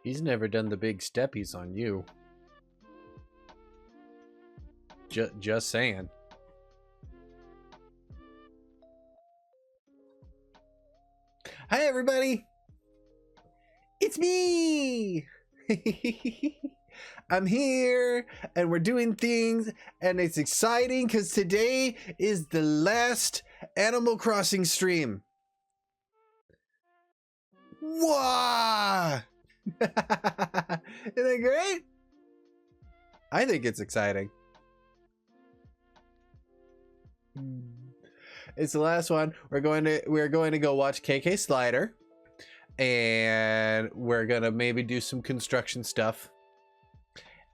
He's never done the big steppies on you. Just saying. Hi, everybody. It's me. I'm here, and we're doing things, and it's exciting because today is the last Animal Crossing stream. Wow! Isn't that great? I think it's exciting. It's the last one. We're going to go watch KK Slider, and we're gonna maybe do some construction stuff.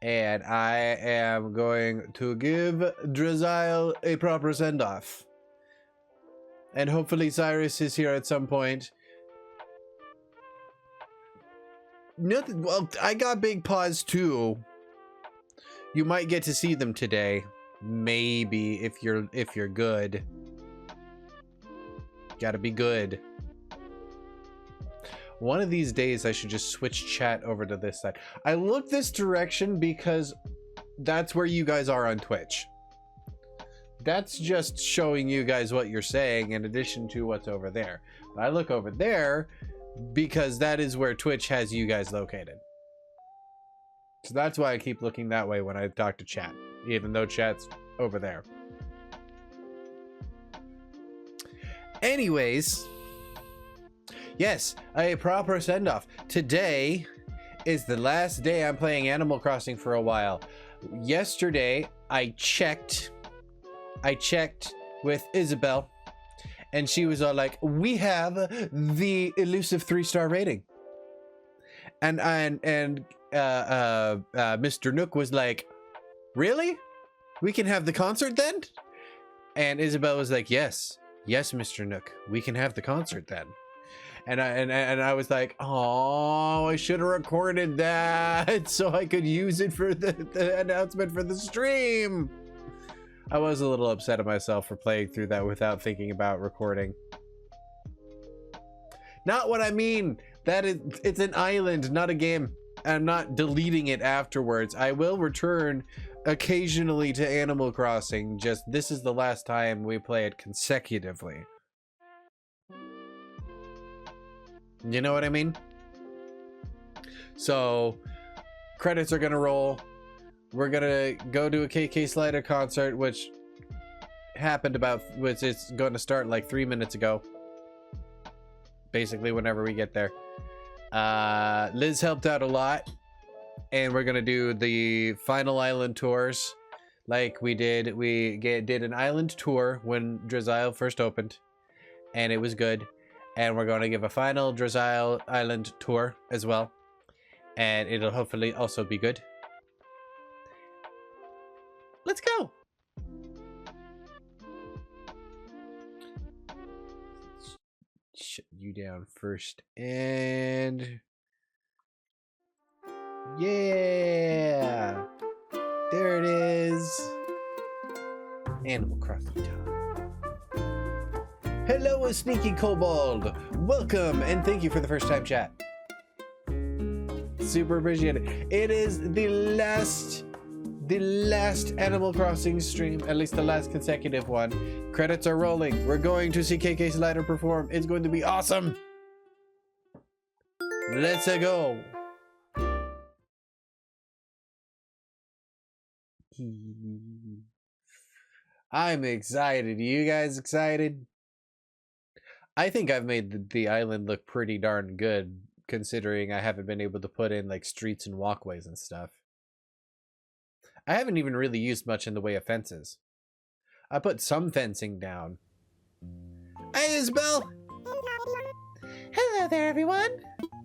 And I am going to give Draz'Isle a proper send-off. And hopefully Cyrus is here at some point. Nothing. Well, I got Big Paws too. You might get to see them today, maybe if you're good. Gotta be good. One of these days I should just switch chat over to this side. I look this direction because that's where you guys are on Twitch. That's just showing you guys what you're saying in addition to what's over there. But I look over there because that is where Twitch has you guys located. So that's why I keep looking that way when I talk to chat, even though chat's over there. Anyways, yes, a proper send-off. Today is the last day I'm playing Animal Crossing for a while. Yesterday, I checked with Isabel, and she was all like, we have the elusive 3-star rating. And Mr. Nook was like, really? We can have the concert then? And Isabel was like, yes, Mr. Nook, we can have the concert then. And I was like, oh, I should have recorded that so I could use it for the announcement for the stream. I was a little upset at myself for playing through that without thinking about recording. Not what I mean. It's an island, not a game. I'm not deleting it afterwards. I will return occasionally to Animal Crossing. Just this is the last time we play it consecutively. You know what I mean? So, credits are gonna roll. We're gonna go to a KK Slider concert, which it's going to start like 3 minutes ago. Basically, whenever we get there. Liz helped out a lot, and we're gonna do the final island tours, like we did. We did an island tour when Draz'Isle first opened, and it was good. And we're going to give a final Draz'Isle Island tour as well. And it'll hopefully also be good. Let's go! Shut you down first. And... yeah! There it is! Animal Crossing time. Hello, a sneaky kobold. Welcome, and thank you for the first time chat. Super appreciate it. It is the last Animal Crossing stream, at least the last consecutive one. Credits are rolling. We're going to see KK Slider perform. It's going to be awesome. Let's go. I'm excited. You guys excited? I think I've made the island look pretty darn good, considering I haven't been able to put in like streets and walkways and stuff. I haven't even really used much in the way of fences. I put some fencing down. Hey, Isabel! Hello there, everyone!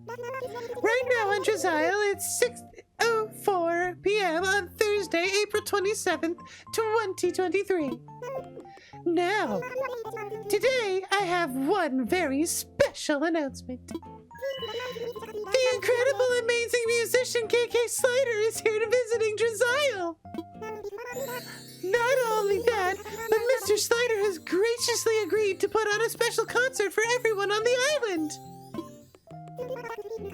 Right now on Draz'Isle, it's 6:04 p.m. on Thursday, April 27th, 2023. Now, today I have one very special announcement. The incredible, amazing musician KK Slider is here to visiting Draz'Isle. Not only that, but Mr. Slider has graciously agreed to put on a special concert for everyone on the island.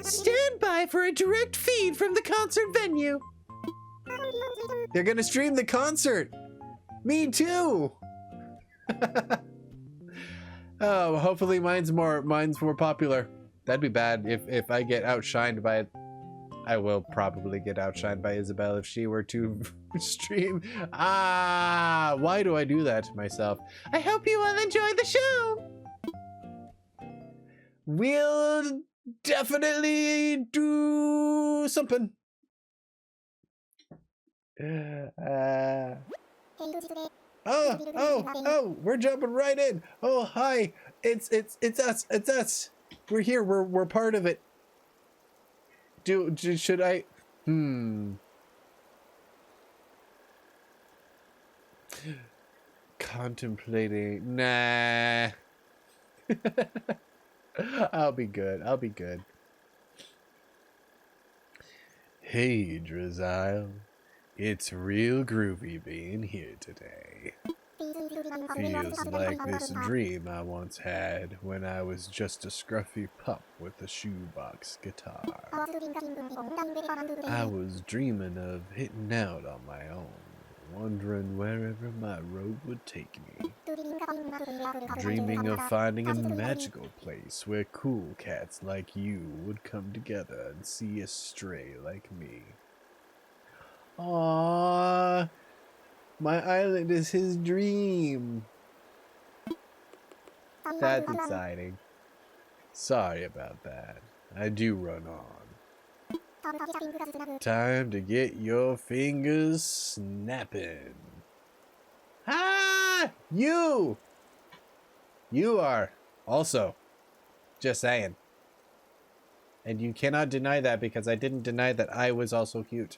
Stand by for a direct feed from the concert venue. They're gonna stream the concert. Me too. Oh, hopefully mine's more popular. That'd be bad if I get outshined by it. I will probably get outshined by Isabel if she were to stream. Ah, why do I do that to myself? I hope you all enjoy the show. We'll definitely do something. Oh, we're jumping right in. Oh, hi. It's us. We're here. We're part of it. Should I? Contemplating. Nah. I'll be good. Hey, Draz'Isle. It's real groovy being here today. Feels like this dream I once had when I was just a scruffy pup with a shoebox guitar. I was dreaming of hitting out on my own, wandering wherever my road would take me. Dreaming of finding a magical place where cool cats like you would come together and see a stray like me. Aww, my island is his dream. That's exciting. Sorry about that. I do run on. Time to get your fingers snapping. Ah! You are also. Just saying. And you cannot deny that because I didn't deny that I was also cute.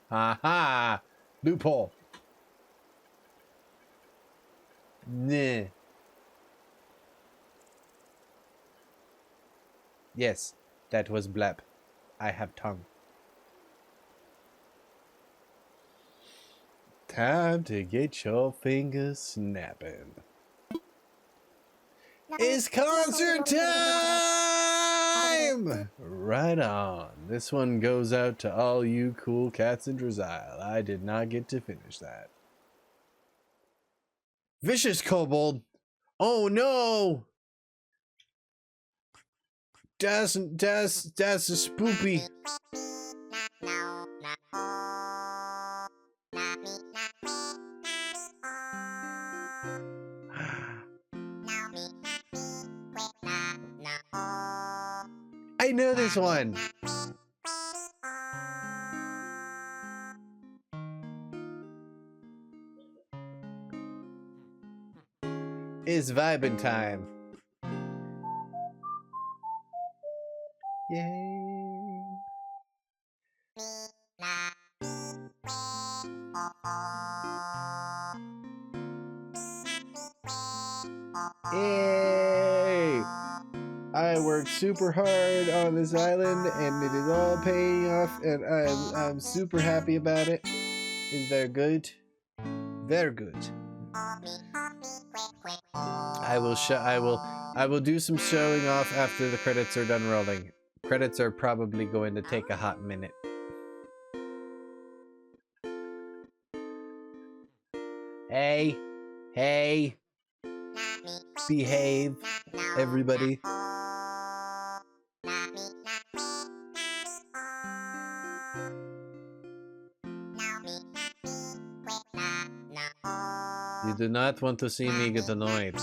Ha! Loophole. Nah. Yes, that was blep. I have tongue. Time to get your fingers snapping. It's concert time! Right on. This one goes out to all you cool cats in Draz'Isle. I did not get to finish that. Vicious kobold. Oh no! Das a spoopy. I know this one. It's vibing time. Yay. Yay! I worked super hard on this island and it is all paying off and I'm super happy about it. Is very good. Very good. I will do some showing off after the credits are done rolling. Credits are probably going to take a hot minute. Hey, behave, everybody. You do not want to see me get annoyed.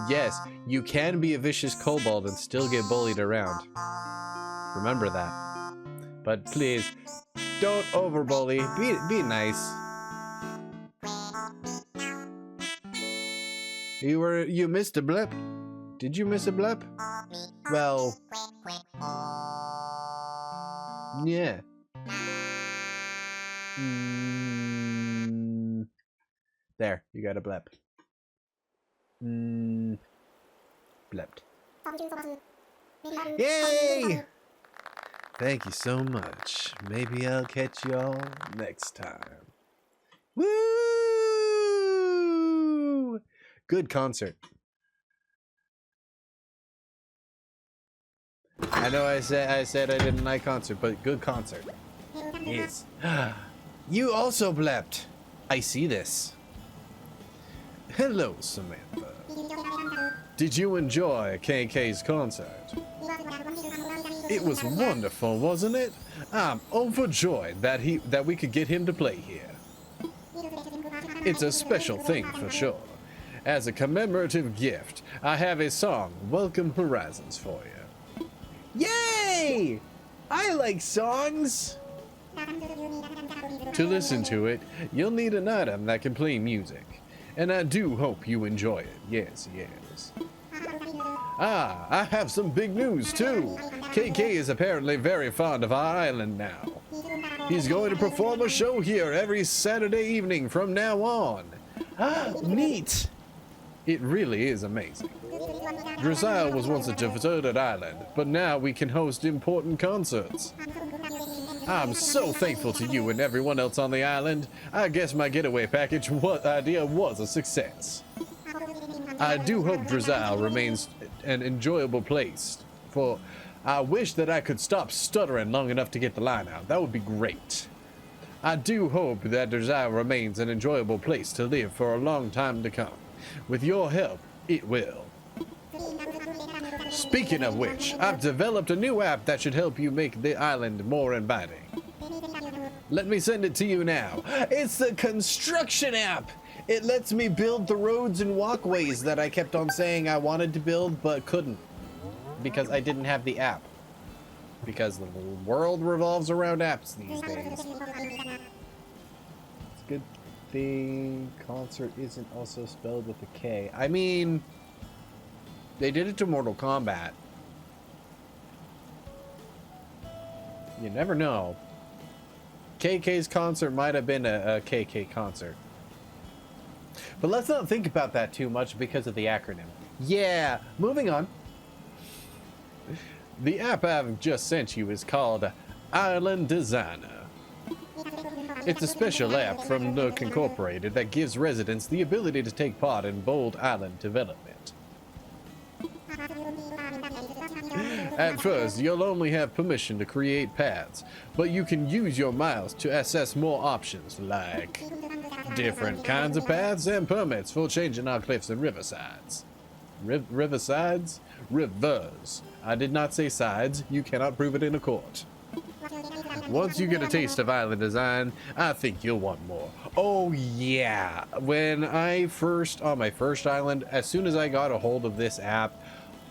Yes, you can be a vicious kobold and still get bullied around. Remember that. But please, don't overbully. Be nice. You missed a blip. Did you miss a blip? Well, yeah. There, you got a blep. Blepped. Yay! Thank you so much. Maybe I'll catch y'all next time. Woo! Good concert. I know I said I didn't like concert, but good concert. Yes. You also blepped. I see this. Hello, Samantha. Did you enjoy KK's concert? It was wonderful, wasn't it? I'm overjoyed that we could get him to play here. It's a special thing for sure. As a commemorative gift, I have a song, Welcome Horizons, for you. Yay! I like songs! To listen to it, you'll need an item that can play music. And I do hope you enjoy it. Yes, yes. Ah, I have some big news too. KK is apparently very fond of our island now. He's going to perform a show here every Saturday evening from now on. Ah, neat! It really is amazing. Draz'Isle was once a deserted island, but now we can host important concerts. I'm so thankful to you and everyone else on the island. I guess my getaway package idea was a success. I do hope Draz'Isle remains an enjoyable place, for I wish that I could stop stuttering long enough to get the line out. That would be great. I do hope that Draz'Isle remains an enjoyable place to live for a long time to come. With your help, it will. Speaking of which, I've developed a new app that should help you make the island more inviting. Let me send it to you now. It's the construction app. It lets me build the roads and walkways that I kept on saying I wanted to build but couldn't because I didn't have the app. Because the world revolves around apps these days. It's a good thing concert isn't also spelled with a K. I mean, they did it to Mortal Kombat. You never know. KK's concert might have been a KK concert. But let's not think about that too much because of the acronym. Yeah, moving on. The app I've just sent you is called Island Designer. It's a special app from Nook Incorporated that gives residents the ability to take part in bold island development. At first, you'll only have permission to create paths, but you can use your miles to assess more options like different kinds of paths and permits for changing our cliffs and riversides. Riversides? Rivers. I did not say sides. You cannot prove it in a court. Once you get a taste of island design, I think you'll want more. Oh yeah, when I first, on my first island, as soon as I got a hold of this app,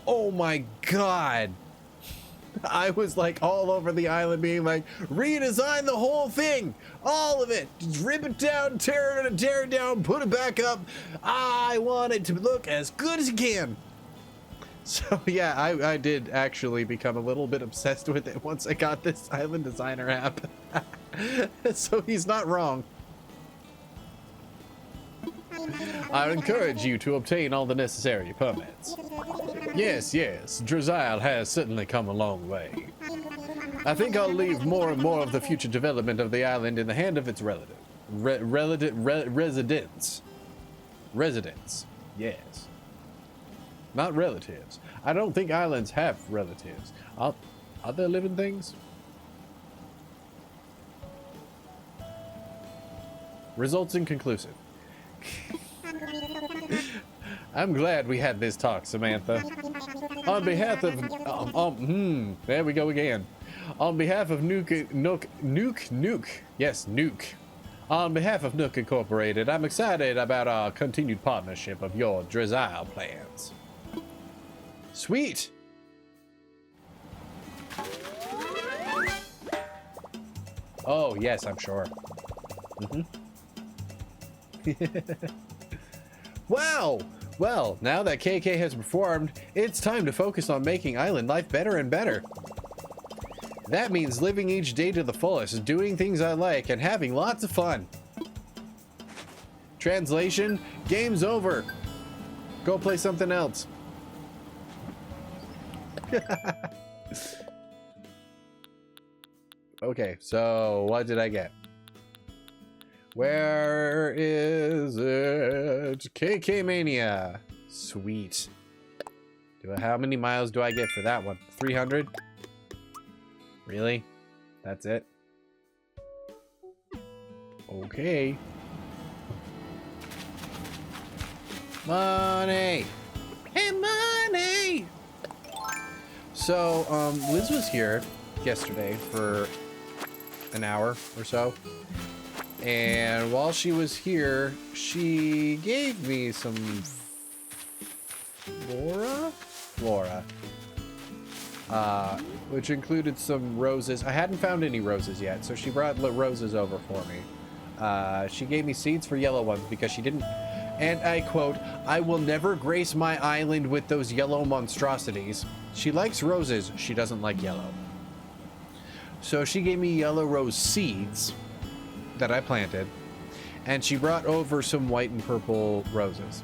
oh my god, I was like all over the island being like, redesign the whole thing, all of it, just rip it down, tear it down, put it back up. I want it to look as good as it can. So yeah, I did actually become a little bit obsessed with it once I got this Island Designer app. So he's not wrong. I encourage you to obtain all the necessary permits. Yes, Draz'Isle has certainly come a long way. I think I'll leave more and more of the future development of the island in the hand of its residents. Residents, yes. Not relatives. I don't think islands have relatives. Are there living things? Results inconclusive. I'm glad we had this talk, Samantha. On behalf of... there we go again. On behalf of Nook... Yes, Nook. On behalf of Nook Incorporated, I'm excited about our continued partnership of your Draz'Isle plans. Sweet! Oh, yes, I'm sure. Wow! Well, now that KK has performed, it's time to focus on making island life better and better. That means living each day to the fullest, doing things I like, and having lots of fun. Translation, game's over. Go play something else. Okay, so what did I get? Where is it? KK Mania. Sweet. How many miles do I get for that one? 300? Really? That's it? Okay. Money! Hey, money! So, Liz was here yesterday for an hour or so. And while she was here, she gave me some flora, which included some roses. I hadn't found any roses yet, so she brought roses over for me. She gave me seeds for yellow ones because she didn't, and I quote, "I will never grace my island with those yellow monstrosities." She likes roses, she doesn't like yellow. So she gave me yellow rose seeds that I planted, and she brought over some white and purple roses.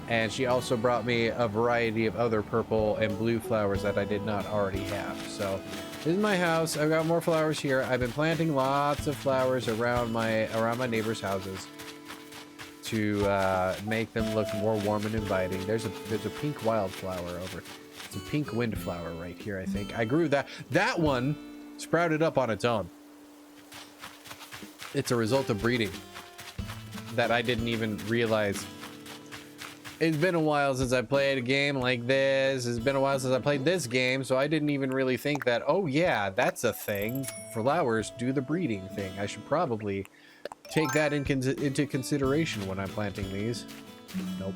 And she also brought me a variety of other purple and blue flowers that I did not already have. So this is my house. I've got more flowers here. I've been planting lots of flowers around my neighbors' houses to make them look more warm and inviting. There's a pink wildflower over. It's a pink windflower right here, I think. I grew that. That one sprouted up on its own. It's a result of breeding that I didn't even realize. It's been a while since I played a game like this. It's been a while since I played this game, so I didn't even really think that, oh yeah, that's a thing. Flowers do the breeding thing. I should probably take that into consideration when I'm planting these. Nope.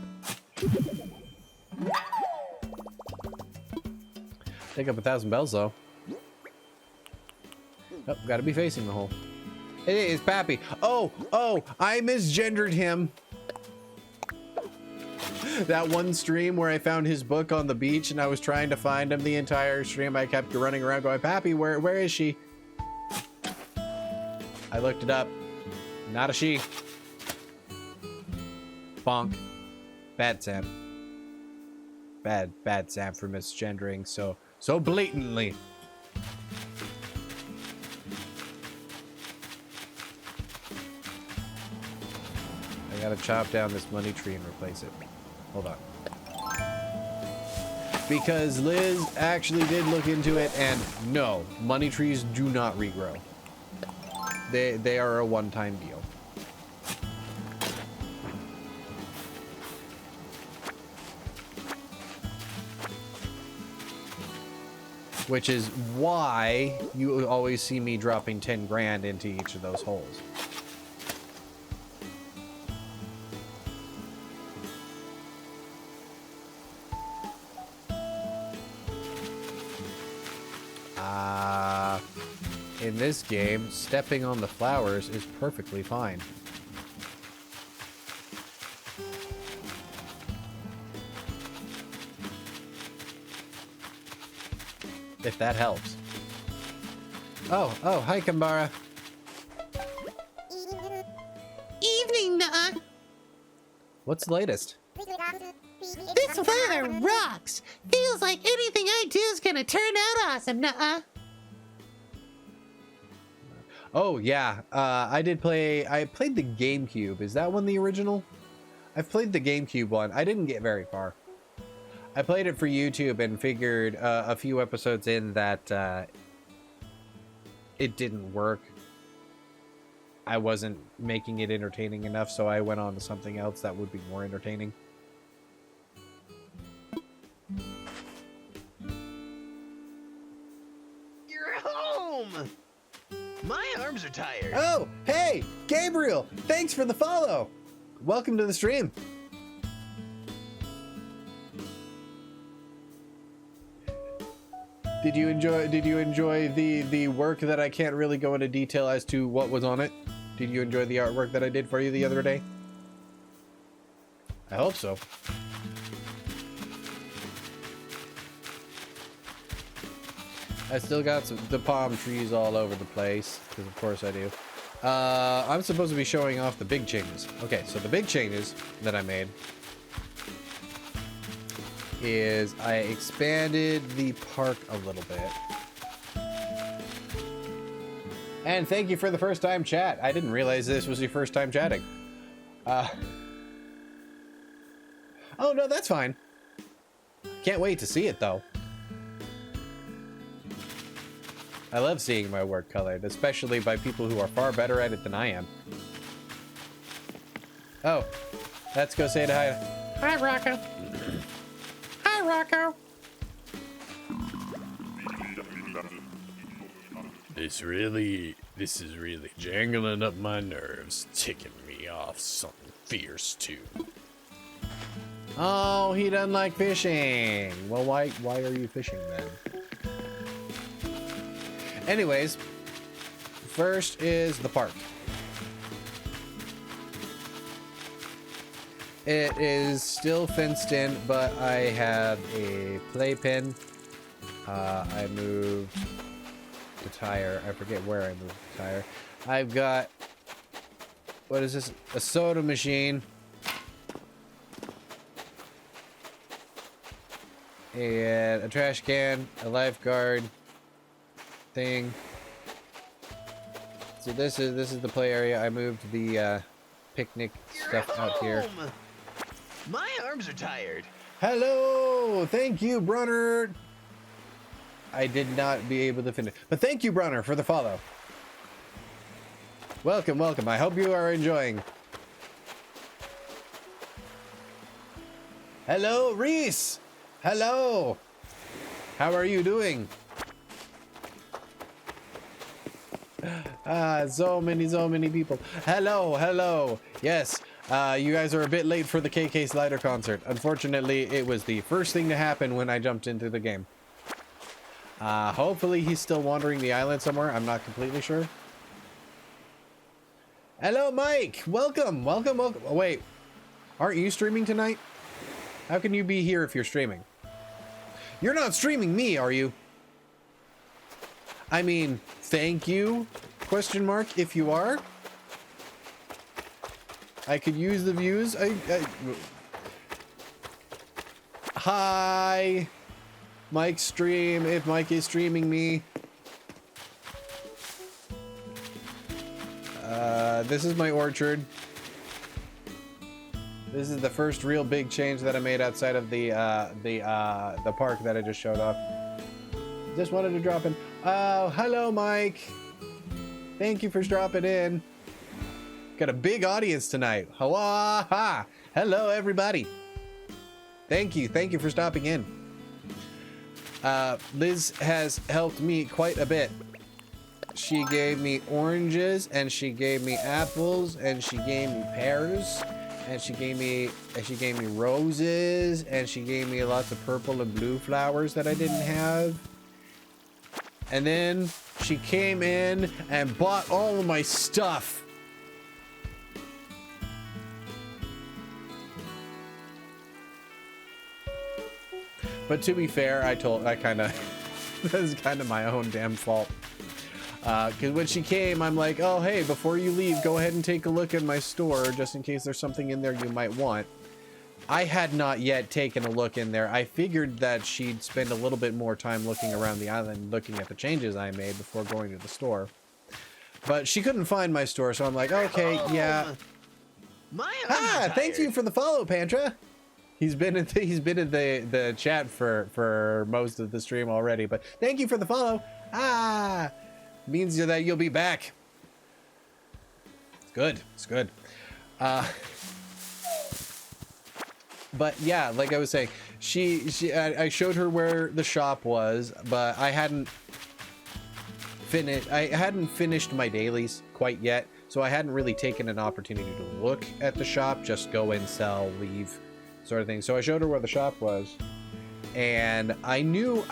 Take up 1,000 bells, though. Oh, gotta be facing the hole. Hey, it's Pappy. Oh, I misgendered him. That one stream where I found his book on the beach and I was trying to find him the entire stream. I kept running around going, Pappy, where is she? I looked it up. Not a she. Bonk. Bad Sam. Bad Sam for misgendering so blatantly. I gotta chop down this money tree and replace it. Hold on. Because Liz actually did look into it, and no, money trees do not regrow. They are a one-time deal. Which is why you always see me dropping 10 grand into each of those holes. In this game, stepping on the flowers is perfectly fine. If that helps. Oh, hi, Kambara. Evening, Nuh-uh. What's the latest? This weather rocks. Feels like anything I do is gonna turn out awesome, Nuh-uh. Oh, yeah. I played the GameCube. Is that one the original? I've played the GameCube one. I didn't get very far. I played it for YouTube and figured a few episodes in that it didn't work. I wasn't making it entertaining enough, so I went on to something else that would be more entertaining. You're home! My arms are tired. Oh, hey, Gabriel! Thanks for the follow! Welcome to the stream. Did you enjoy the work that I can't really go into detail as to what was on it? Did you enjoy the artwork that I did for you the other day? I hope so. I still got the palm trees all over the place, because of course I do. I'm supposed to be showing off the big changes. Okay, so the big changes that I made is I expanded the park a little bit. And thank you for the first time chat. I didn't realize this was your first time chatting. Oh no, that's fine. Can't wait to see it though. I love seeing my work colored, especially by people who are far better at it than I am. Oh, let's go say hi. Hi, Rocco. Hi, Rocco. This is really jangling up my nerves, ticking me off something fierce too. Oh, he doesn't like fishing. Well, why are you fishing then? Anyways, first is the park. It is still fenced in, but I have a playpen. I moved the tire. I forget where I moved the tire. I've got, what is this? A soda machine. And a trash can, a lifeguard thing. So this is the play area. I moved the picnic stuff out here. My arms are tired. Hello, thank you, Brunner. I did not be able to finish, but thank you, Brunner, for the follow. Welcome, welcome. I hope you are enjoying. Hello, Reese. Hello. How are you doing? So many people. Hello, hello. Yes, you guys are a bit late for the KK Slider concert. Unfortunately, it was the first thing to happen when I jumped into the game. Hopefully he's still wandering the island somewhere. I'm not completely sure. Hello, Mike. Welcome, welcome, welcome. Oh, wait, aren't you streaming tonight? How can you be here if you're streaming? You're not streaming me, are you? I mean, thank you, question mark, if you are. I could use the views. Hi. Mike stream, if Mike is streaming me. This is my orchard. This is the first real big change that I made outside of the park that I just showed off. Just wanted to drop in. Oh, hello, Mike. Thank you for dropping in. Got a big audience tonight. Ha! Hello, everybody. Thank you for stopping in. Liz has helped me quite a bit. She gave me oranges, and she gave me apples, and she gave me pears. And she gave me roses, and she gave me lots of purple and blue flowers that I didn't have. And then she came in and bought all of my stuff. But to be fair, I kind of this is kind of my own damn fault. Because when she came, I'm like, oh, hey, before you leave, go ahead and take a look at my store, just in case there's something in there you might want. I had not yet taken a look in there. I figured that she'd spend a little bit more time looking around the island, looking at the changes I made before going to the store. But she couldn't find my store, so I'm like, okay, yeah. Thank you for the follow, Pantra. He's been in the chat for most of the stream already, but thank you for the follow. Means that you'll be back. It's good. It's good. But yeah, like I was saying, I showed her where the shop was, but I hadn't finished my dailies quite yet, so I hadn't really taken an opportunity to look at the shop, just go in, sell, leave, sort of thing. So I showed her where the shop was, and I knew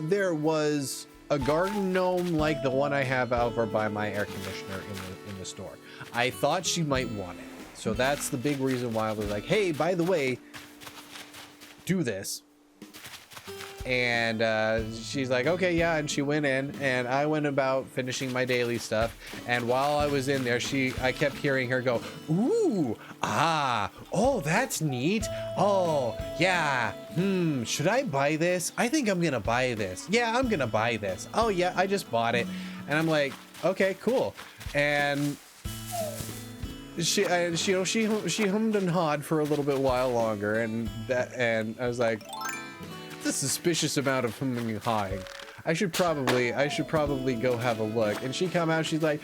there was a garden gnome like the one I have over by my air conditioner in the store. I thought she might want it. So that's the big reason why I was like, hey, by the way, do this. And she's like, okay, yeah, and she went in, and I went about finishing my daily stuff. And while I was in there, I kept hearing her go, ooh, ah, oh, that's neat. Oh, yeah, should I buy this? I think I'm gonna buy this. Yeah, I'm gonna buy this. Oh yeah, I just bought it. And I'm like, okay, cool. And she hummed and hawed for a little bit while longer, and I was like, a suspicious amount of humming and hawing. I should probably go have a look. And she come out, she's like,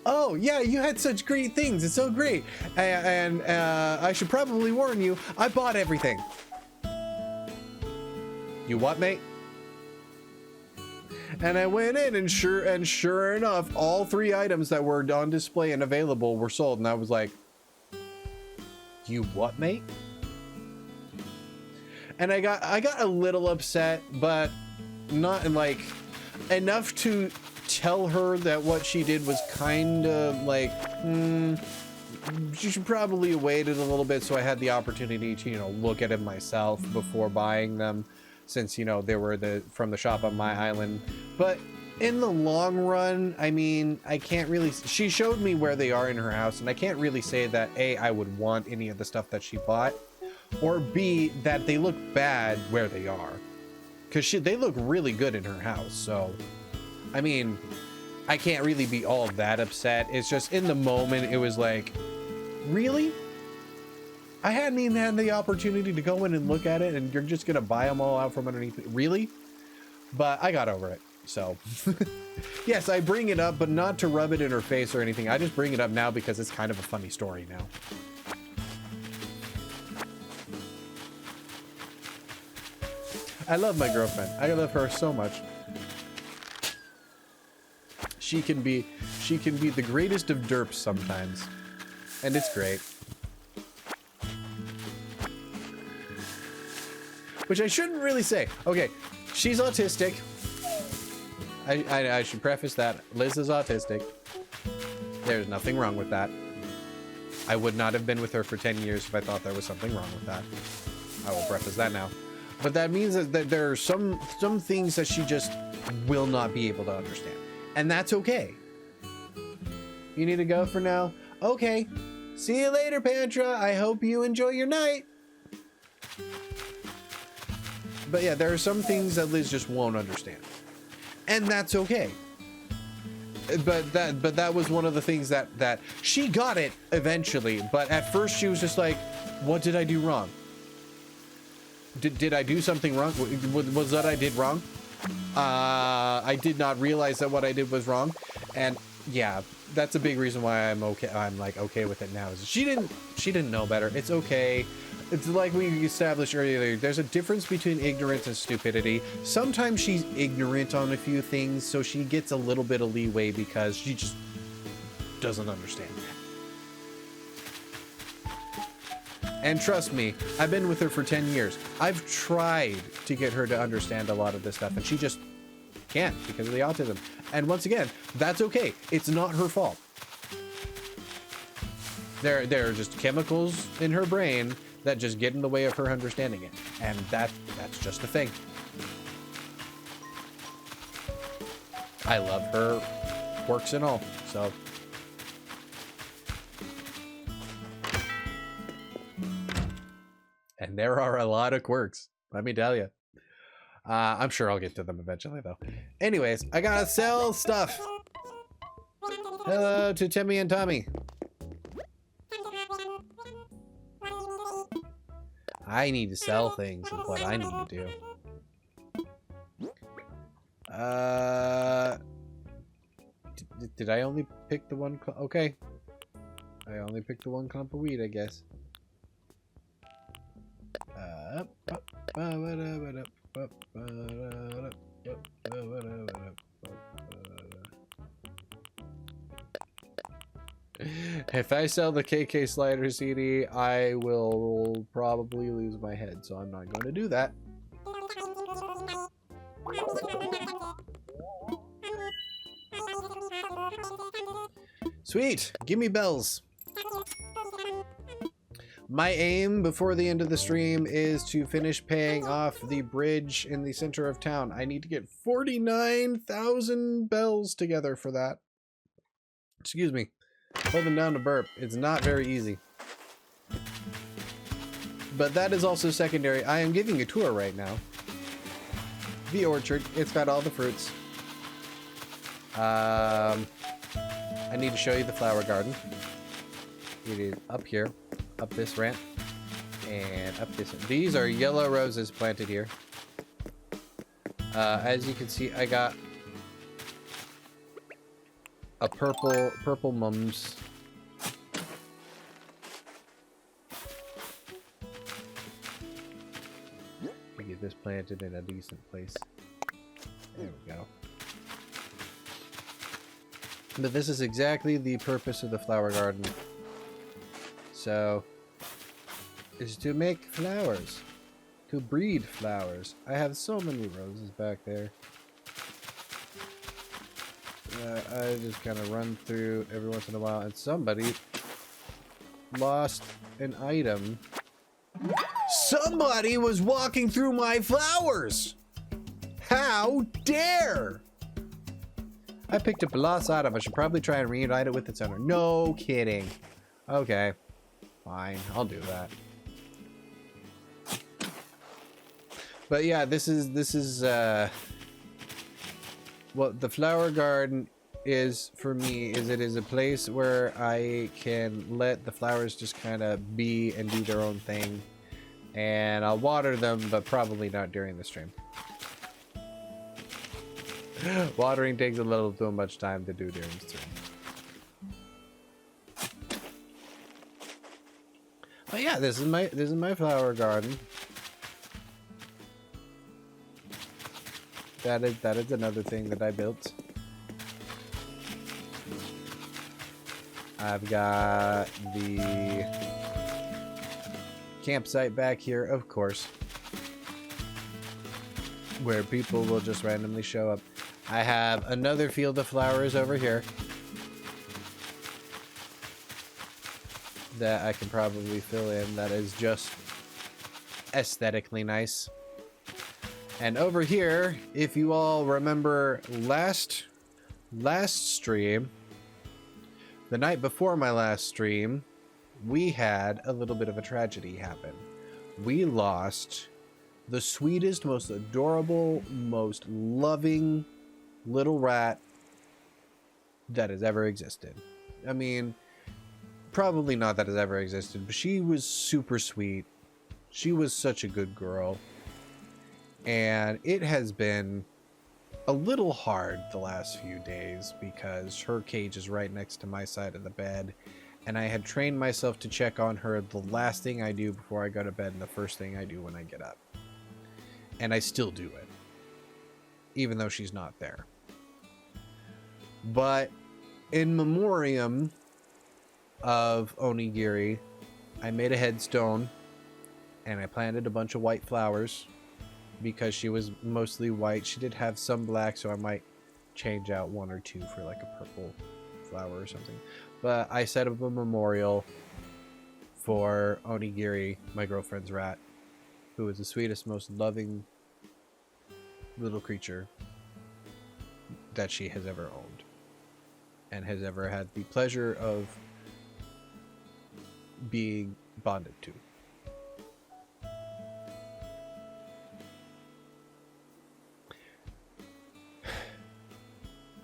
oh yeah, you had such great things, it's so great. And I should probably warn you, I bought everything. You what, mate? And I went in, and sure enough, all 3 items that were on display and available were sold. And I was like, you what, mate? And I got a little upset, but not like enough to tell her that what she did was kind of like, she should probably have waited a little bit so I had the opportunity to, you know, look at it myself before buying them, since, you know, they were from the shop on my island. But in the long run, I mean, I can't really, she showed me where they are in her house, and I can't really say that A, I would want any of the stuff that she bought, or B, that they look bad where they are, because they look really good in her house. So I mean, I can't really be all that upset. It's just in the moment it was like, really? I hadn't even had the opportunity to go in and look at it, and you're just gonna buy them all out from underneath it? Really? But I got over it. So yes, I bring it up, but not to rub it in her face or anything. I just bring it up now because it's kind of a funny story now. I love my girlfriend. I love her so much. She can be the greatest of derps sometimes, and it's great. Which I shouldn't really say. Okay, she's autistic. I should preface that. Liz is autistic. There's nothing wrong with that. I would not have been with her for 10 years if I thought there was something wrong with that. I will preface that now. But that means that there are some things that she just will not be able to understand. And that's okay. You need to go for now? Okay. See you later, Pantra. I hope you enjoy your night. But yeah, there are some things that Liz just won't understand. And that's okay. But that was one of the things that she got it eventually. But at first she was just like, what did I do wrong? Did I do something wrong? Was that I did wrong? I did not realize that what I did was wrong. And yeah, that's a big reason why I'm okay. I'm like okay with it now. She didn't know better. It's okay. It's like we established earlier. There's a difference between ignorance and stupidity. Sometimes she's ignorant on a few things, so she gets a little bit of leeway because she just doesn't understand. And trust me, I've been with her for 10 years. I've tried to get her to understand a lot of this stuff, and she just can't because of the autism. And once again, that's okay. It's not her fault. There are just chemicals in her brain that just get in the way of her understanding it. And that's just a thing. I love her quirks and all, so. And there are a lot of quirks, let me tell you. I'm sure I'll get to them eventually, though. Anyways, I gotta sell stuff. Hello to Timmy and Tommy. I need to sell things is what I need to do. Did I only pick the one? Okay. I only picked the one clump of weed, I guess. If I sell the KK Slider CD, I will probably lose my head, so I'm not going to do that. Sweet, give me bells. My aim before the end of the stream is to finish paying off the bridge in the center of town. I need to get 49,000 bells together for that. Excuse me. Holding down to burp. It's not very easy. But that is also secondary. I am giving a tour right now. The orchard. It's got all the fruits. I need to show you the flower garden. It is up here. Up this ramp. And up this. These are yellow roses planted here. As you can see, I got a purple mums. We get this planted in a decent place. There we go. But this is exactly the purpose of the flower garden. So, is to make flowers. To breed flowers. I have so many roses back there. I just kind of run through every once in a while, and somebody lost an item. Somebody was walking through my flowers! How dare! I picked up a lost item. I should probably try and reunite it with its owner. No kidding. Okay. Fine. I'll do that. But yeah, this is what the flower garden is for me. Is it is a place where I can let the flowers just kind of be and do their own thing, and I'll water them, but probably not during the stream. Watering takes a little too much time to do during the stream. But yeah, this is my flower garden. That is another thing that I built. I've got the campsite back here, of course, where people will just randomly show up. I have another field of flowers over here that I can probably fill in. That is just aesthetically nice. And over here, if you all remember last stream, the night before my last stream, we had a little bit of a tragedy happen. We lost the sweetest, most adorable, most loving little rat that has ever existed. I mean, probably not that has ever existed, but she was super sweet. She was such a good girl. And it has been a little hard the last few days because her cage is right next to my side of the bed. And I had trained myself to check on her the last thing I do before I go to bed and the first thing I do when I get up. And I still do it, even though she's not there. But in memoriam of Onigiri, I made a headstone and I planted a bunch of white flowers because she was mostly white. She did have some black, so I might change out one or two for like a purple flower or something. But I set up a memorial for Onigiri, my girlfriend's rat, who is the sweetest, most loving little creature that she has ever owned and has ever had the pleasure of being bonded to.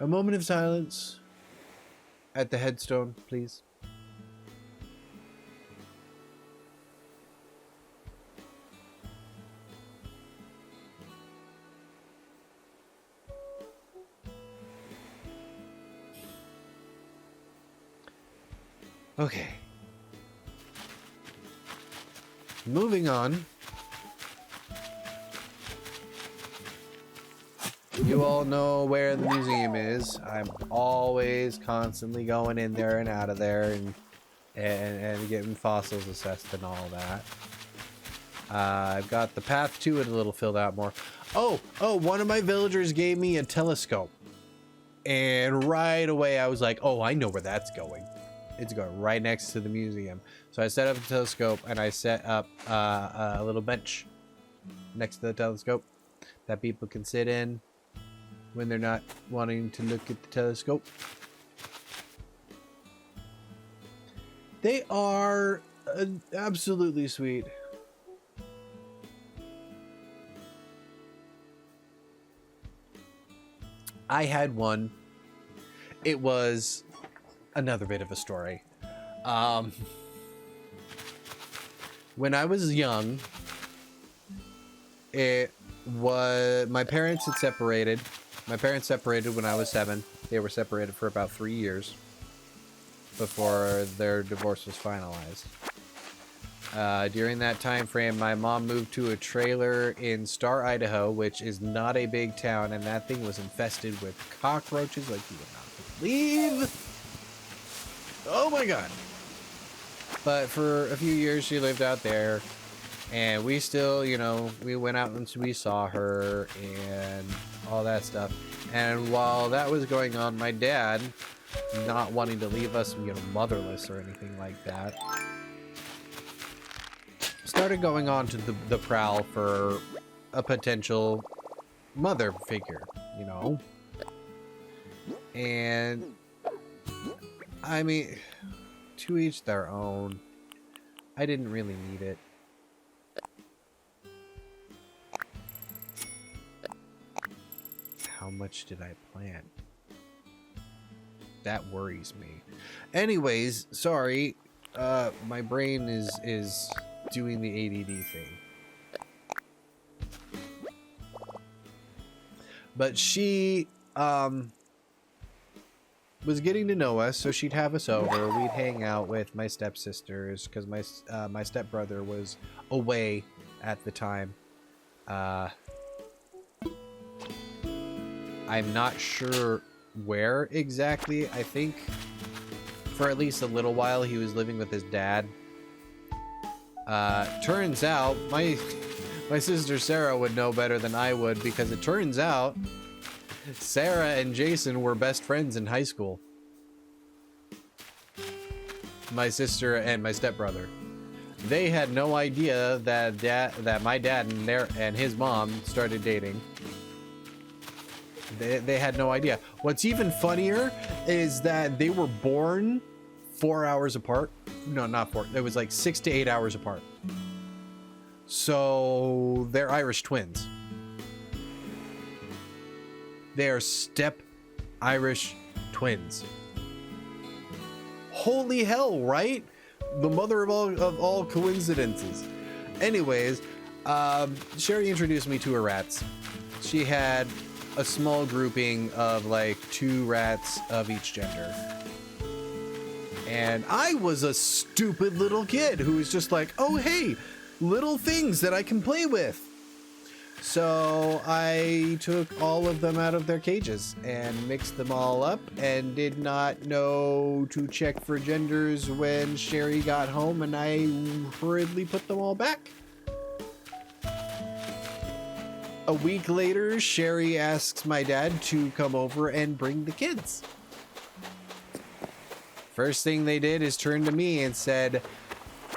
A moment of silence at the headstone, please. Okay. Moving on. You all know where the museum is. I'm always constantly going in there and out of there and getting fossils assessed and all that. I've got the path to it a little filled out more. Oh, one of my villagers gave me a telescope. And right away I was like, oh, I know where that's going. it's going right next to the museum. So I set up a telescope and I set up a little bench next to the telescope that people can sit in when they're not wanting to look at the telescope. They are absolutely sweet. I had one. It was another bit of a story. When I was young, it was my parents had separated. My parents separated when I was 7. They were separated for about 3 years before their divorce was finalized. During that time frame, my mom moved to a trailer in Star, Idaho, which is not a big town, and that thing was infested with cockroaches like you would not believe. Oh my god. But for a few years, she lived out there, and we still, you know, we went out and we saw her and all that stuff. And while that was going on, my dad, not wanting to leave us, you know, motherless or anything like that, started going on to the prowl for a potential mother figure, you know? And, I mean, to each their own. I didn't really need it. How much did I plan? That worries me. Anyways, sorry. My brain is doing the ADD thing. But she was getting to know us, so she'd have us over. We'd hang out with my stepsisters because my stepbrother was away at the time. I'm not sure where exactly. I think for at least a little while he was living with his dad. Turns out my sister Sarah would know better than I would, because it turns out Sarah and Jason were best friends in high school. My sister and my stepbrother. They had no idea that my dad and his mom started dating. They had no idea. What's even funnier is that they were born 4 hours apart. No, not 4. It was like 6 to 8 hours apart. So they're Irish twins. They are step Irish twins. Holy hell, right? The mother of all coincidences. Anyways, Sherry introduced me to her rats. She had a small grouping of like 2 rats of each gender. And I was a stupid little kid who was just like, oh hey, little things that I can play with. So I took all of them out of their cages and mixed them all up, and did not know to check for genders when Sherry got home, and I hurriedly put them all back. A week later, Sherry asks my dad to come over and bring the kids. First thing they did is turn to me and said,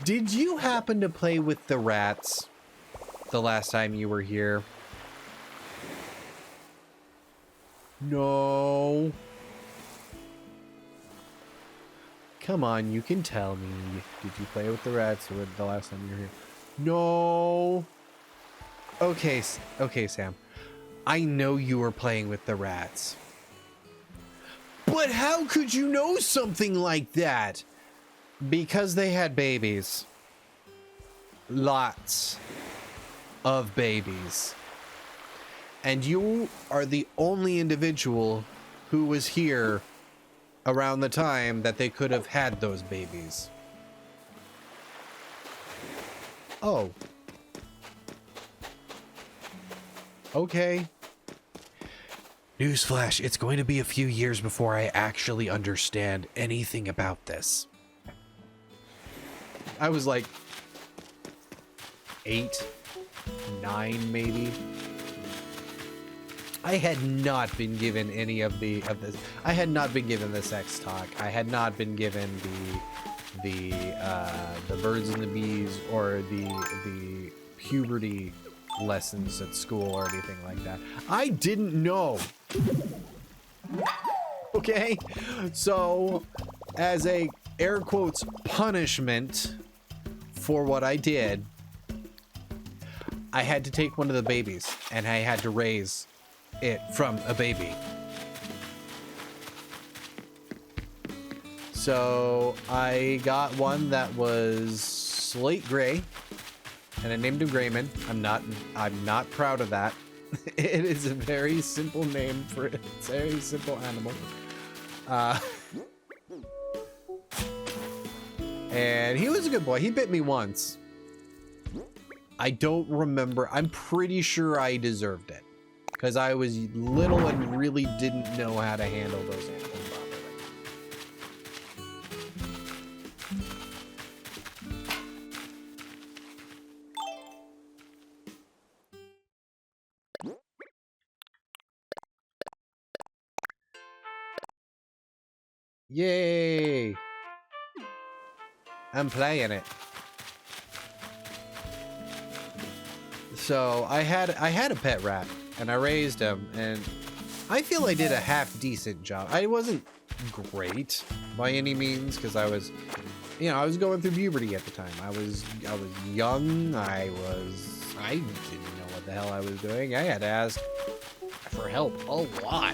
"Did you happen to play with the rats the last time you were here?" No. Come on, you can tell me. Did you play with the rats the last time you were here? No. Okay, Sam. I know you were playing with the rats. But how could you know something like that? Because they had babies. Lots of babies. And you are the only individual who was here around the time that they could have had those babies. Oh. Okay. Newsflash, it's going to be a few years before I actually understand anything about this. I was like 8, 9 maybe. I had not been given any of this. I had not been given the sex talk. I had not been given the birds and the bees or the puberty lessons at school or anything like that. I didn't know. Okay, so as a air quotes punishment for what I did, I had to take one of the babies and I had to raise it from a baby. So I got one that was slate gray and I named him Grayman. I'm not proud of that. It is a very simple name for a very simple animal. And he was a good boy. He bit me once. I don't remember. I'm pretty sure I deserved it because I was little and really didn't know how to handle those animals properly. Yay! I'm playing it. So I had a pet rat and I raised him and I feel I did a half decent job. I wasn't great by any means because I was, you know, I was going through puberty at the time. I was young. I didn't know what the hell I was doing. I had to ask for help a lot.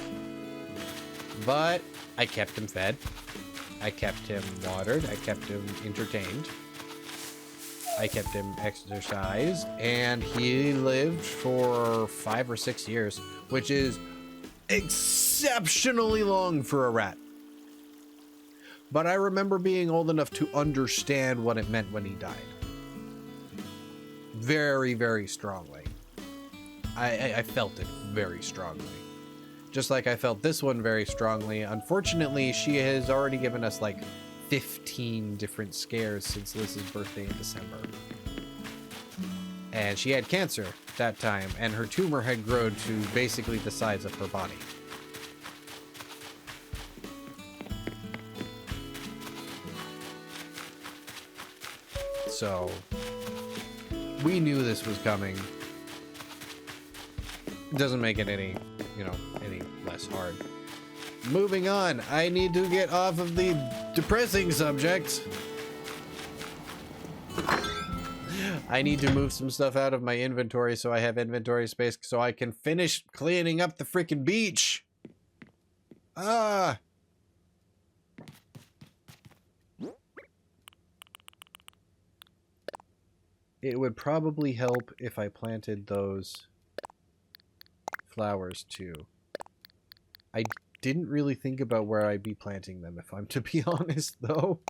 But I kept him fed. I kept him watered. I kept him entertained. I kept him exercised, and he lived for 5 or 6 years, which is exceptionally long for a rat. But I remember being old enough to understand what it meant when he died. Very, very strongly. I felt it very strongly. Just like I felt this one very strongly. Unfortunately, she has already given us like 15 different scares since Liz's birthday in December. And she had cancer that time, and her tumor had grown to basically the size of her body. So, we knew this was coming. Doesn't make it any, you know, any less hard. Moving on, I need to get off of the depressing subject. I need to move some stuff out of my inventory so I have inventory space so I can finish cleaning up the freaking beach. Ah. It would probably help if I planted those flowers too. I didn't really think about where I'd be planting them, if I'm to be honest, though.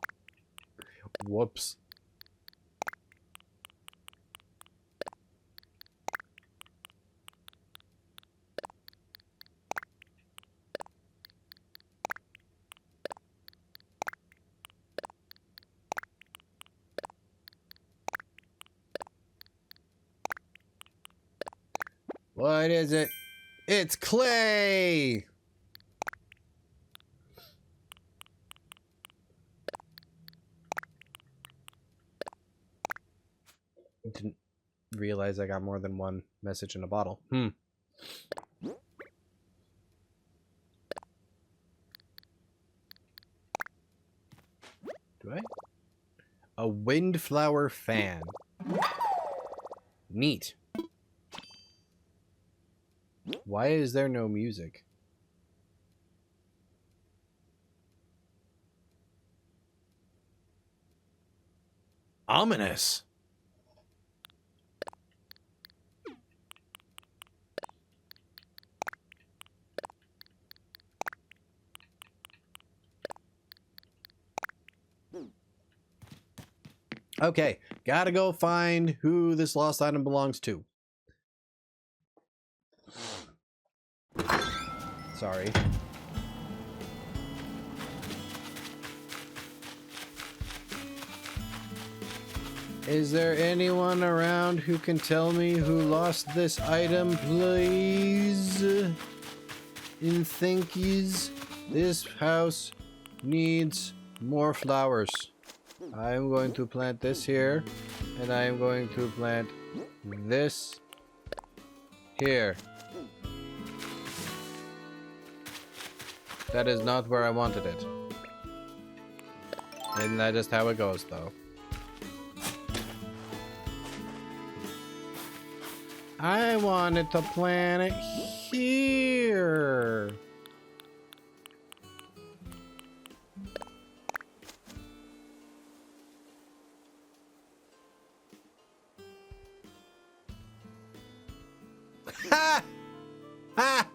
Whoops. What is it? It's clay! Didn't realize I got more than one message in a bottle. Do I? A windflower fan. Neat. Why is there no music? Ominous. Okay, gotta go find who this lost item belongs to. Sorry. Is there anyone around who can tell me who lost this item, please? In thankies, this house needs more flowers. I'm going to plant this here, and I'm going to plant this here. That is not where I wanted it. Isn't that just how it goes, though? I wanted to plant it here. Ha! Ha!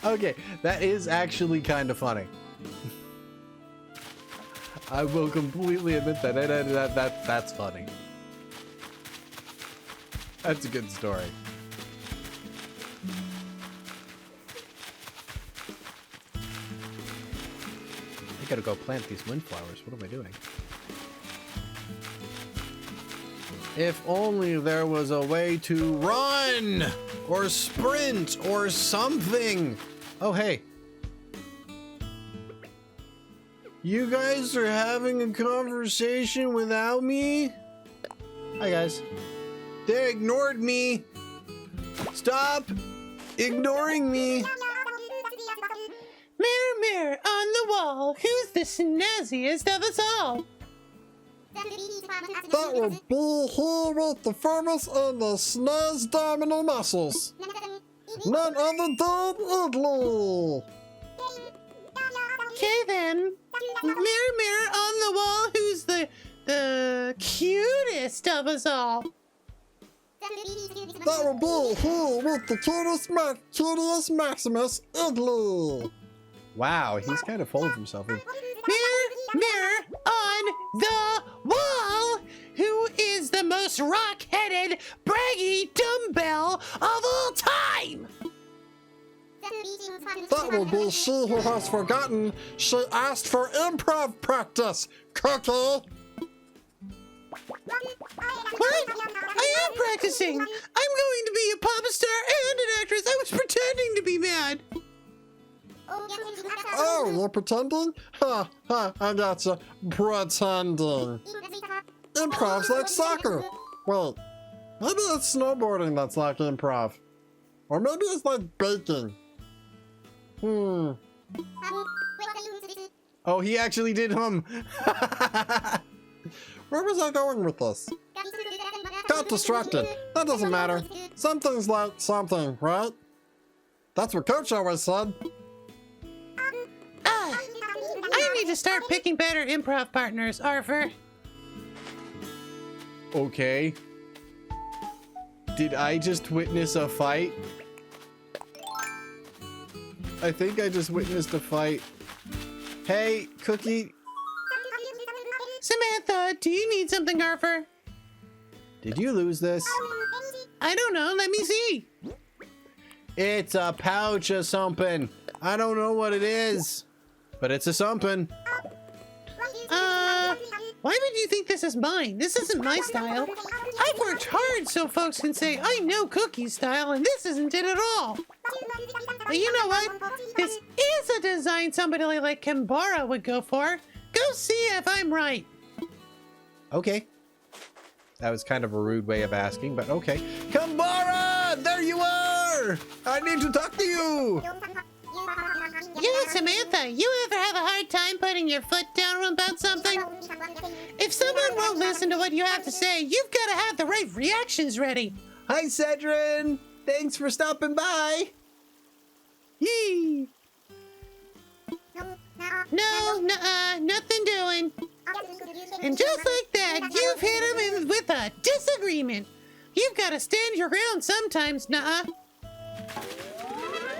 Okay, that is actually kind of funny. I will completely admit that. That's funny. That's a good story. I gotta go plant these windflowers. What am I doing? If only there was a way to run or sprint or something. Oh, hey. You guys are having a conversation without me? Hi, guys. They ignored me. Stop ignoring me. Mirror, mirror on the wall, who's the snazziest of us all? That would be he with the firmest and the snaz dominal muscles. None other than Ugly. Okay then. Mirror, mirror on the wall, who's the cutest of us all? That would be he with the cutest Maximus Ugly. Wow, he's kind of full of himself. Mirror, mirror on the wall, who is the most rock-headed, braggy dumbbell of all time? That would be she who has forgotten she asked for improv practice, Cookie. What? I am practicing. I'm going to be a pop star and an actress. I was pretending to be mad. Oh, you're pretending? Ha, ha, I gotcha. Pretending. Improv's like soccer. Wait, maybe it's snowboarding that's like improv. Or maybe it's like baking. Oh, he actually did hum. Where was I going with this? Got distracted. That doesn't matter. Something's like something, right? That's what Coach always said. I need to start picking better improv partners, Arthur. Okay. Did I just witness a fight? I think I just witnessed a fight. Hey, Cookie. Samantha, do you need something, Arthur? Did you lose this? I don't know. Let me see. It's a pouch of something. I don't know what it is, but it's a something. Why would you think this is mine? This isn't my style. I've worked hard so folks can say I know Cookie's style, and this isn't it at all. But you know what? This is a design somebody like Kimbara would go for. Go see if I'm right. Okay. That was kind of a rude way of asking, but okay. Kambara! There you are! I need to talk to you! Yeah, Samantha, you ever have a hard time putting your foot down about something? If someone won't listen to what you have to say, you've got to have the right reactions ready. Hi, Cedrin! Thanks for stopping by! Yee! No, nothing doing. And just like that, you've hit him with a disagreement. You've got to stand your ground sometimes, nuh-uh.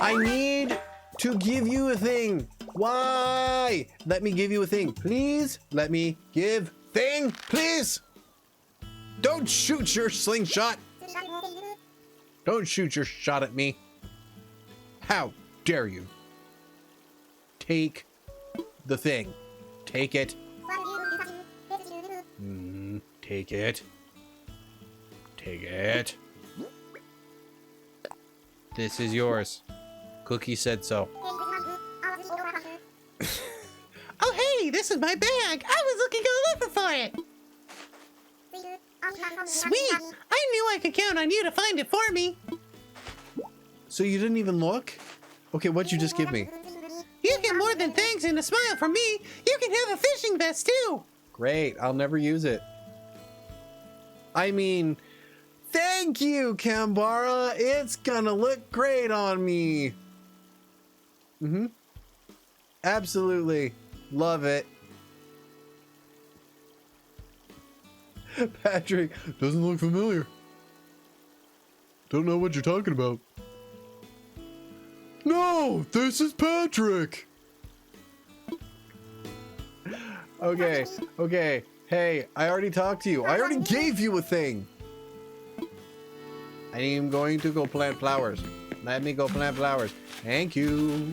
I need to give you a thing. Why? Let me give you a thing. Please? Let me give thing, please. Don't shoot your slingshot. Don't shoot your shot at me. How dare you? Take the thing. Take it. Take it. Take it. This is yours. Cookie said so. Oh, hey, this is my bag. I was looking all over for it. Sweet. I knew I could count on you to find it for me. So you didn't even look? Okay, what'd you just give me? You get more than thanks and a smile from me. You can have a fishing vest, too. Great, I'll never use it. I mean, thank you, Kambara. It's gonna look great on me. Mm-hmm. Absolutely. Love it. Patrick, doesn't look familiar. Don't know what you're talking about. No, this is Patrick. Okay, okay. Hey, I already talked to you. I already gave you a thing. I am going to go plant flowers. Let me go plant flowers. Thank you.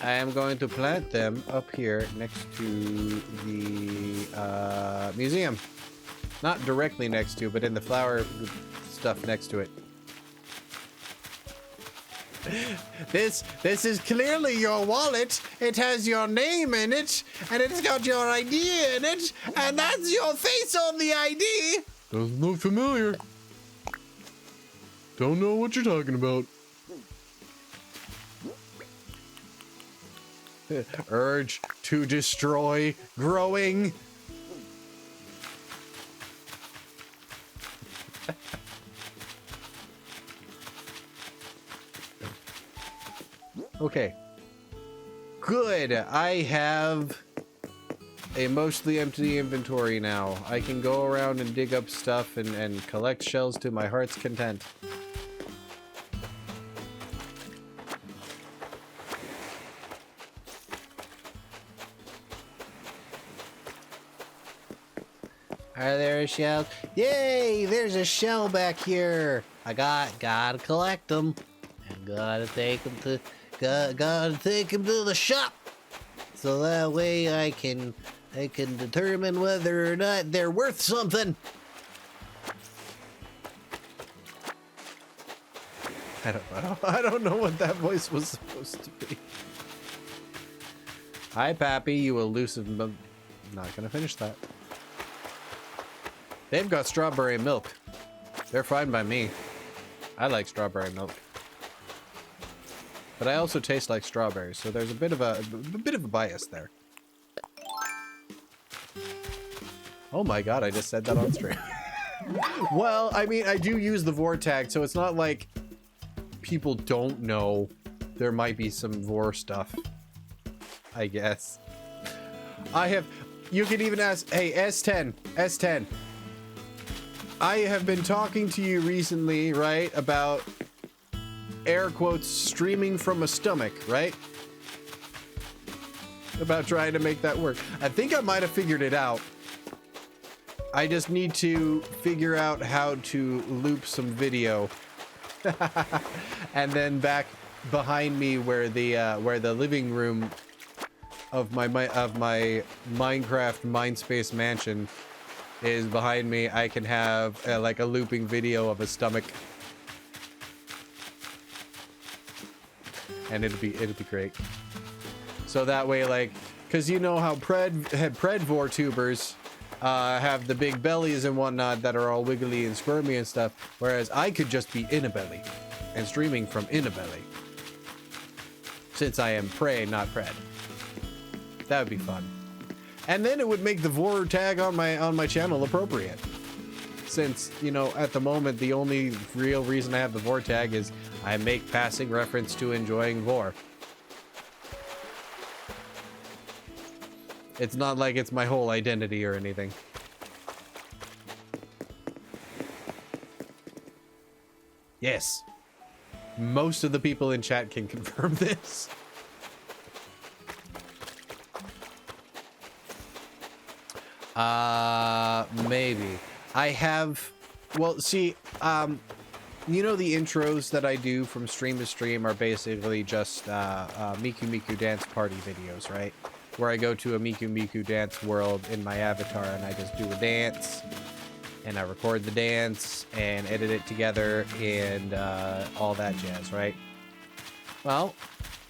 I am going to plant them up here next to the museum. Not directly next to, but in the flower stuff next to it. This is clearly your wallet. It has your name in it, and it's got your ID in it, and that's your face on the ID. Doesn't look familiar. Don't know what you're talking about. Urge to destroy growing. Okay. Good. I have a mostly empty inventory now. I can go around and dig up stuff and collect shells to my heart's content. Are there shells? Yay! There's a shell back here. I gotta collect them. I gotta take them to gotta take them to the shop, so that way I can determine whether or not they're worth something. I don't know what that voice was supposed to be. Hi, Pappy, you elusive. Not gonna finish that. They've got strawberry milk. They're fine by me. I like strawberry milk. But I also taste like strawberries, so there's a bit of a bias there. Oh my god, I just said that on stream. Well, I mean, I do use the VOR tag, so it's not like people don't know there might be some VOR stuff. I guess. You could even ask, hey, S10. I have been talking to you recently, right, about air quotes streaming from a stomach, right? About trying to make that work. I think I might have figured it out. I just need to figure out how to loop some video. And then back behind me where the living room of my Minecraft Mindspace mansion is behind me, I can have like a looping video of a stomach, and it'd be great. So that way, like, because you know how Predvor tubers have the big bellies and whatnot that are all wiggly and squirmy and stuff, whereas I could just be in a belly and streaming from in a belly, since I am prey, not pred. That would be fun. And then it would make the VOR tag on my channel appropriate. Since, you know, at the moment, the only real reason I have the VOR tag is I make passing reference to enjoying VOR. It's not like it's my whole identity or anything. Yes. Most of the people in chat can confirm this. Maybe. I have, well, see, you know the intros that I do from stream to stream are basically just Miku Miku dance party videos, right? where I go to a Miku Miku dance world in my avatar and I just do a dance and I record the dance and edit it together and all that jazz, right? Well,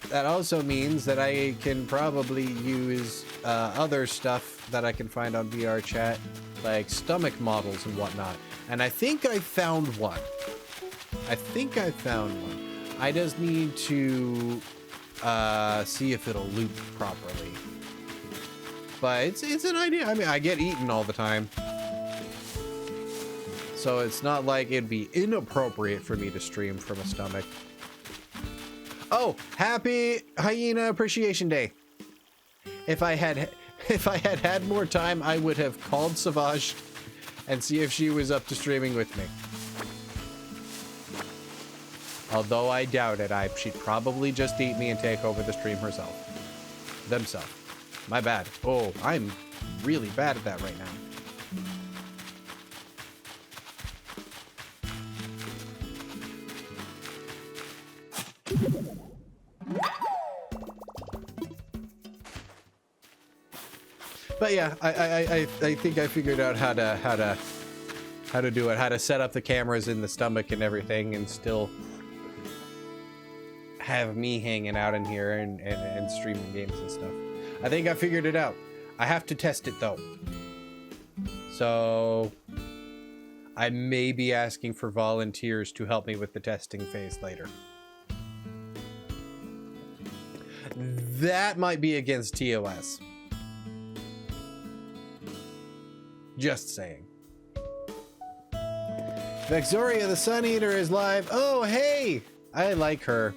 that also means that I can probably use other stuff that I can find on VR chat, like stomach models and whatnot. And I think I found one. I just need to see if it'll loop properly. But it's an idea. I mean, I get eaten all the time. So it's not like it'd be inappropriate for me to stream from a stomach. Oh, happy Hyena Appreciation Day. If I had more time, I would have called Savage and see if she was up to streaming with me. Although I doubt it, she'd probably just eat me and take over the stream themselves. My bad. Oh, I'm really bad at that right now. But yeah, I think I figured out how to do it, how to set up the cameras in the stomach and everything, and still have me hanging out in here and streaming games and stuff. I think I figured it out. I have to test it though. So I may be asking for volunteers to help me with the testing phase later. That might be against TOS. Just saying. Vexoria the Sun Eater is live. Oh, hey! I like her.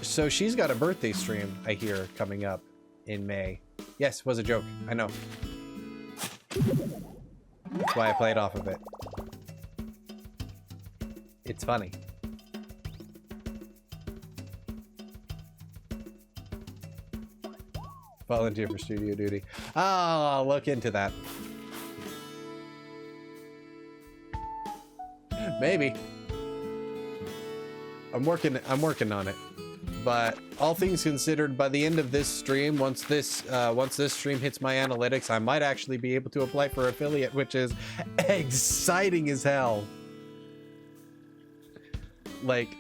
So she's got a birthday stream, I hear, coming up in May. Yes, was a joke. I know. That's why I played off of it. It's funny. Volunteer for studio duty. I'll look into that. Maybe. I'm working on it. But all things considered, by the end of this stream, once this stream hits my analytics, I might actually be able to apply for affiliate, which is exciting as hell. Like,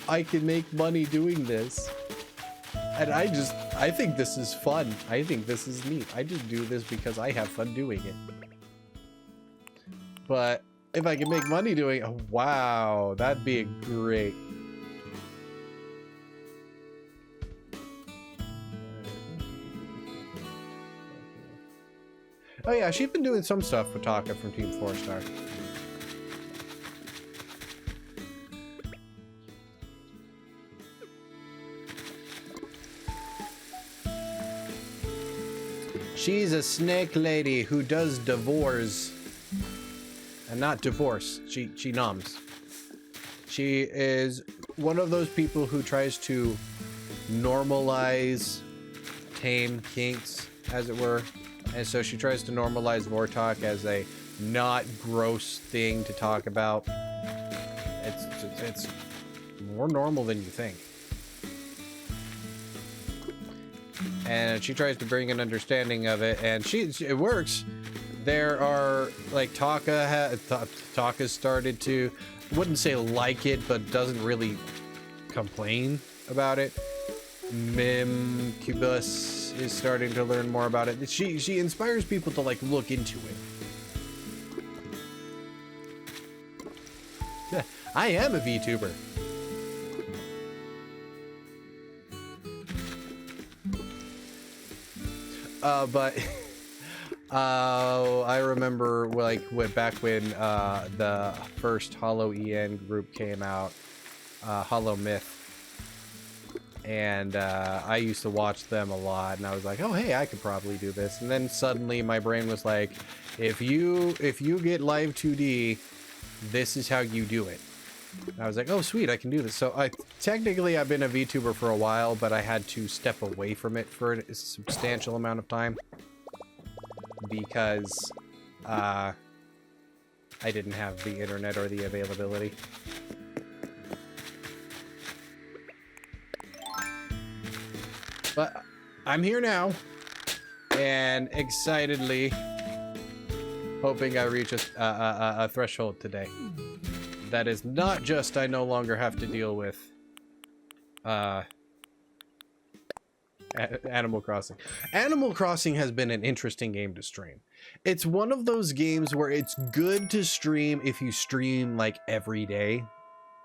I can make money doing this. And I think this is fun. I think this is neat. I just do this because I have fun doing it. But if I can make money doing it, oh, wow, that'd be great. Oh yeah, she's been doing some stuff with Taka from Team 4-Star. She's a snake lady who does divorce. And not divorce. She noms. She is one of those people who tries to normalize tame kinks, as it were. And so she tries to normalize Vortalk as a not gross thing to talk about. It's more normal than you think. And she tries to bring an understanding of it, and it works. There are, like, Taka's started to, wouldn't say like it, but doesn't really complain about it. Mimcubus is starting to learn more about it. She inspires people to, like, look into it. Yeah, I am a VTuber. But I remember, like, back when the first Hollow EN group came out, Hollow Myth, and I used to watch them a lot, and I was like, oh hey, I could probably do this. And then suddenly my brain was like, if you get live 2D, this is how you do it. And I was like, oh sweet, I can do this. So technically I've been a VTuber for a while, but I had to step away from it for a substantial amount of time because I didn't have the internet or the availability. I'm here now, and excitedly hoping I reach a threshold today. That is not just I no longer have to deal with Animal Crossing. Animal Crossing has been an interesting game to stream. It's one of those games where it's good to stream if you stream like every day.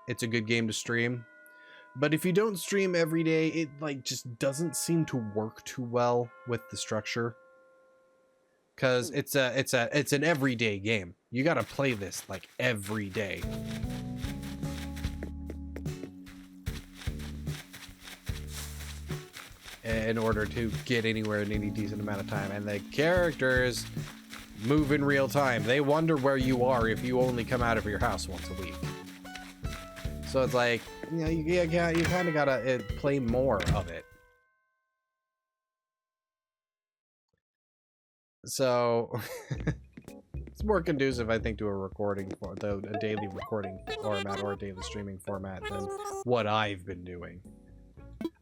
It's a good game to stream. But if you don't stream every day, it like just doesn't seem to work too well with the structure. Cause it's an everyday game. You gotta play this like every day. In order to get anywhere in any decent amount of time. And the characters move in real time. They wonder where you are if you only come out of your house once a week. So it's like, you know, you kind of gotta play more of it. So it's more conducive, I think, to a recording for a daily recording format or a daily streaming format than what I've been doing.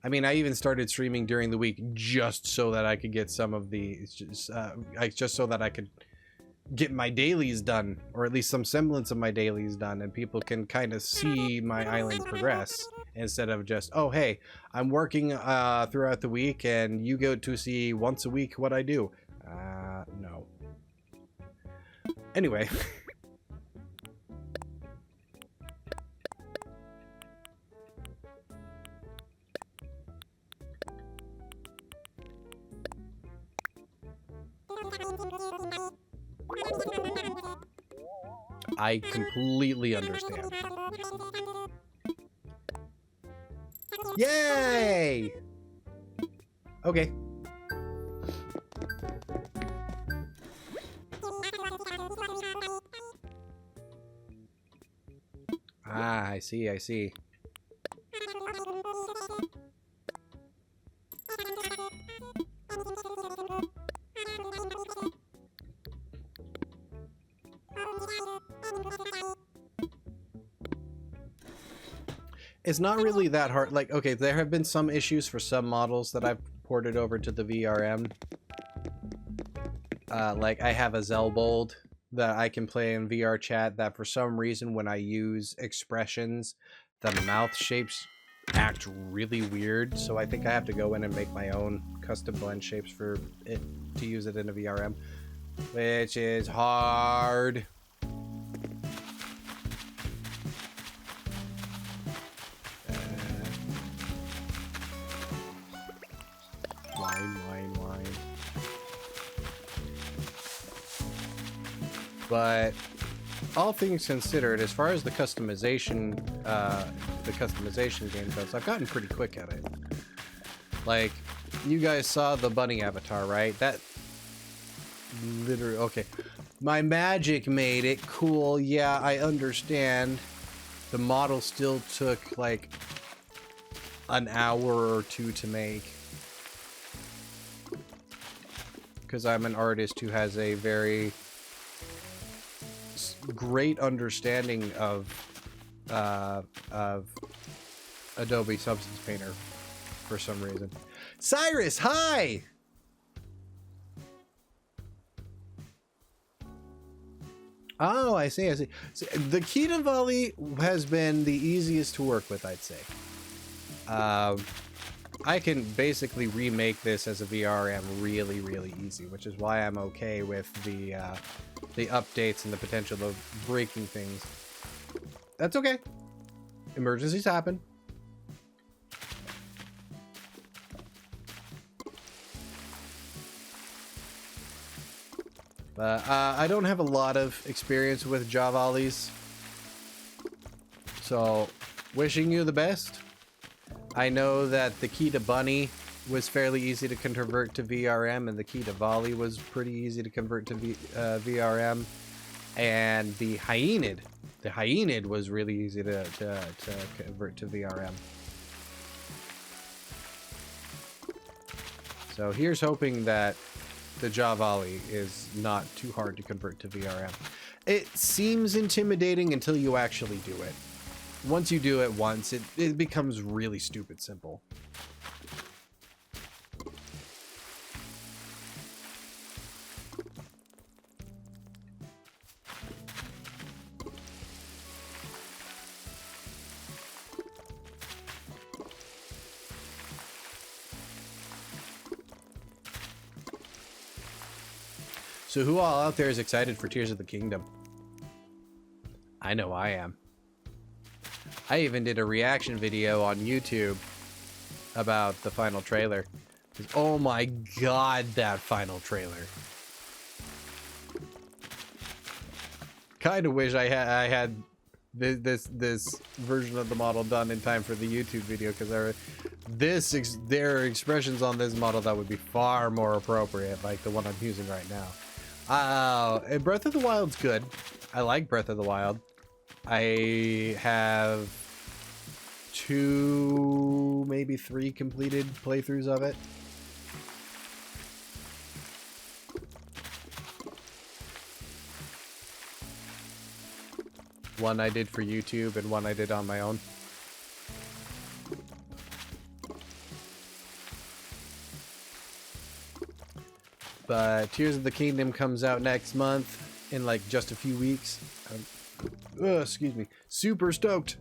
I mean, I even started streaming during the week just so that I could get some of the, just so that I could get my dailies done, or at least some semblance of my dailies done, and people can kind of see my island progress instead of just, oh, hey, I'm working throughout the week and you go to see once a week what I do. No. Anyway. I completely understand. Yay! Okay. Ah, I see, I see. It's not really that hard. Like, okay, there have been some issues for some models that I've ported over to the VRM. Like, I have a Zellbold that I can play in VR chat that for some reason when I use expressions, the mouth shapes act really weird. So I think I have to go in and make my own custom blend shapes for it to use it in a VRM, which is hard. Wine. But all things considered, as far as the customization game goes, I've gotten pretty quick at it. Like, you guys saw the bunny avatar, right? That literally, okay. My magic made it cool. Yeah, I understand. The model still took like an hour or two to make. Because I'm an artist who has a very great understanding of Adobe Substance Painter for some reason. Cyrus, hi! Oh, I see. So the Kitavali has been the easiest to work with, I'd say. I can basically remake this as a VRM really, really easy, which is why I'm okay with the updates and the potential of breaking things. That's okay. Emergencies happen. I don't have a lot of experience with Javalis, so wishing you the best. I know that the Kita Bunny was fairly easy to convert to VRM, and the Kitavali was pretty easy to convert to VRM, and the Hyaenid was really easy to convert to VRM. So here's hoping that the Javali is not too hard to convert to VRM. It seems intimidating until you actually do it. Once you do it once, it becomes really stupid simple. So who all out there is excited for Tears of the Kingdom? I know I am. I even did a reaction video on YouTube about the final trailer. Oh my god, that final trailer. Kind of wish I had this version of the model done in time for the YouTube video, because there are expressions on this model that would be far more appropriate, like the one I'm using right now. And Breath of the Wild's good. I like Breath of the Wild. I have 2, maybe 3 completed playthroughs of it. One I did for YouTube and one I did on my own. But Tears of the Kingdom comes out next month in like just a few weeks. Excuse me. Super stoked.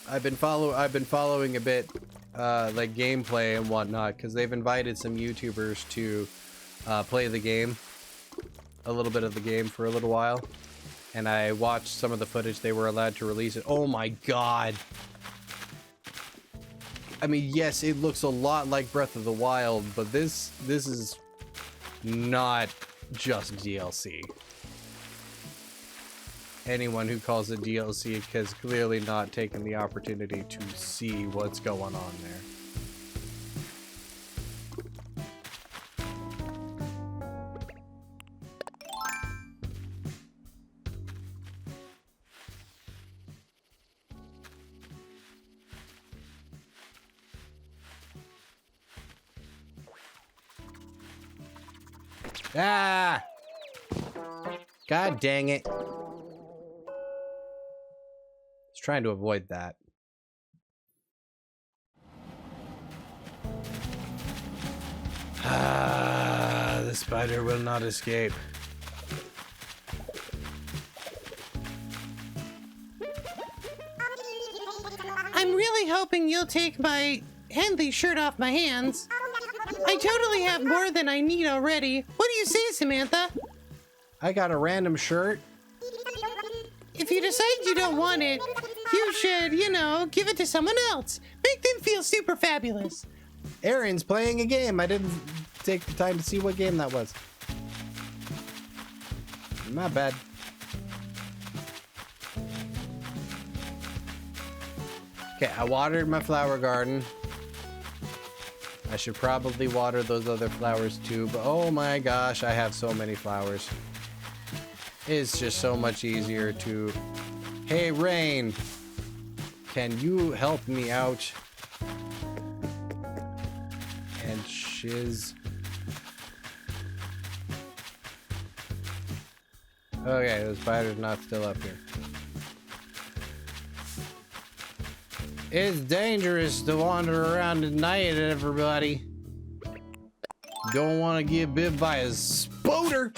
I've been following a bit like gameplay and whatnot, because they've invited some YouTubers to play the game, a little bit of the game for a little while, and I watched some of the footage they were allowed to release. It. Oh my god! I mean, yes, it looks a lot like Breath of the Wild, but this is not just DLC. Anyone who calls it DLC has clearly not taken the opportunity to see what's going on there. Ah! God dang it. Trying to avoid that. Ah, the spider will not escape. I'm really hoping you'll take my Henley shirt off my hands. I totally have more than I need already. What do you say, Samantha? I got a random shirt. If you decide you don't want it, you should, you know, give it to someone else. Make them feel super fabulous. Aaron's playing a game. I didn't take the time to see what game that was. Not bad. Okay, I watered my flower garden. I should probably water those other flowers too, but oh my gosh, I have so many flowers. It's just so much easier to... Hey, Rain! Can you help me out? And shiz. Okay, the spider's not still up here. It's dangerous to wander around at night, everybody. Don't want to get bit by a spoder.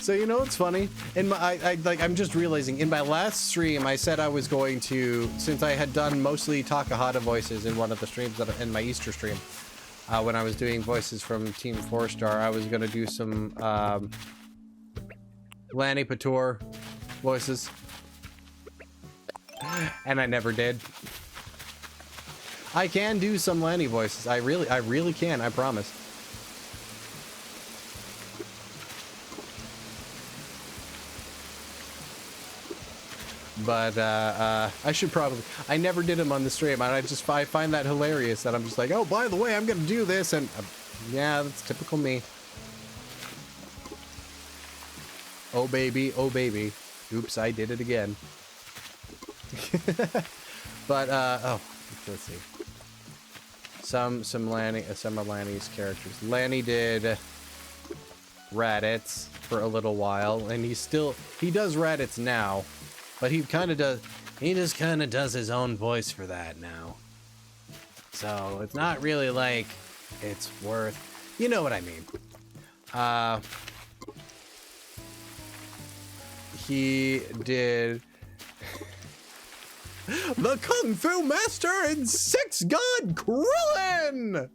So you know what's funny? In my, I'm just realizing in my last stream I said I was going to, since I had done mostly Takahata voices in one of the streams that in my Easter stream, when I was doing voices from Team 4-Star, I was gonna do some Lanny Pator voices, and I never did. I can do some Lanny voices. I really can. I promise. But I should probably. I never did them on the stream, and I find that hilarious. That I'm just like, oh, by the way, I'm gonna do this, and yeah, that's typical me. Oh baby, oh baby. Oops, I did it again. But oh, let's see. Some of Lanny's characters. Lanny did Raditz for a little while, and he does Raditz now, but he just kind of does his own voice for that now. So it's not really like it's worth, you know what I mean. he did the Kung Fu Master and Sex God Krillin.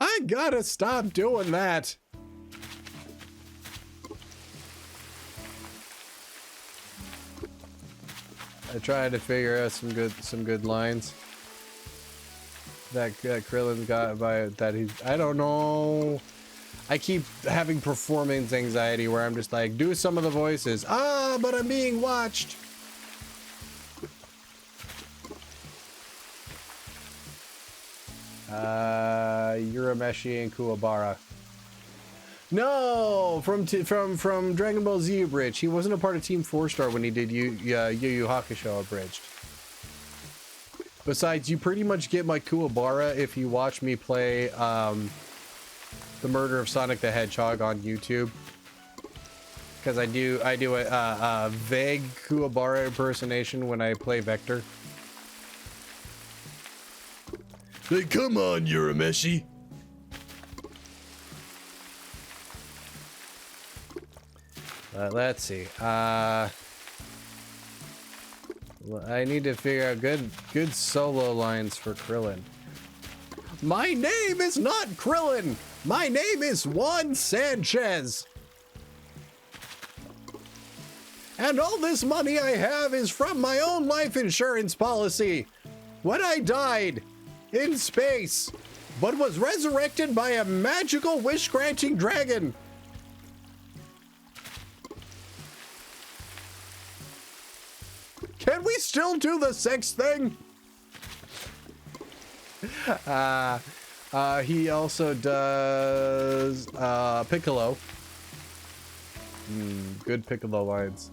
I gotta stop doing that. I tried to figure out some good lines that Krillin got by that he. I don't know. I keep having performance anxiety where I'm just like, do some of the voices. Ah, but I'm being watched. Urameshi and Kuwabara. No, from Dragon Ball Z Abridged. He wasn't a part of Team 4-Star when he did Yu Yu Hakusho Abridged. Besides, you pretty much get my Kuwabara if you watch me play The Murder of Sonic the Hedgehog on YouTube. Because I do a vague Kuwabara impersonation when I play Vector. Hey, come on, Urameshi. Let's see. I need to figure out good solo lines for Krillin. My name is not Krillin. My name is Juan Sanchez. And all this money I have is from my own life insurance policy. When I died in space, but was resurrected by a magical wish-granting dragon. Can we still do the sex thing? He also does Piccolo. Good Piccolo lines.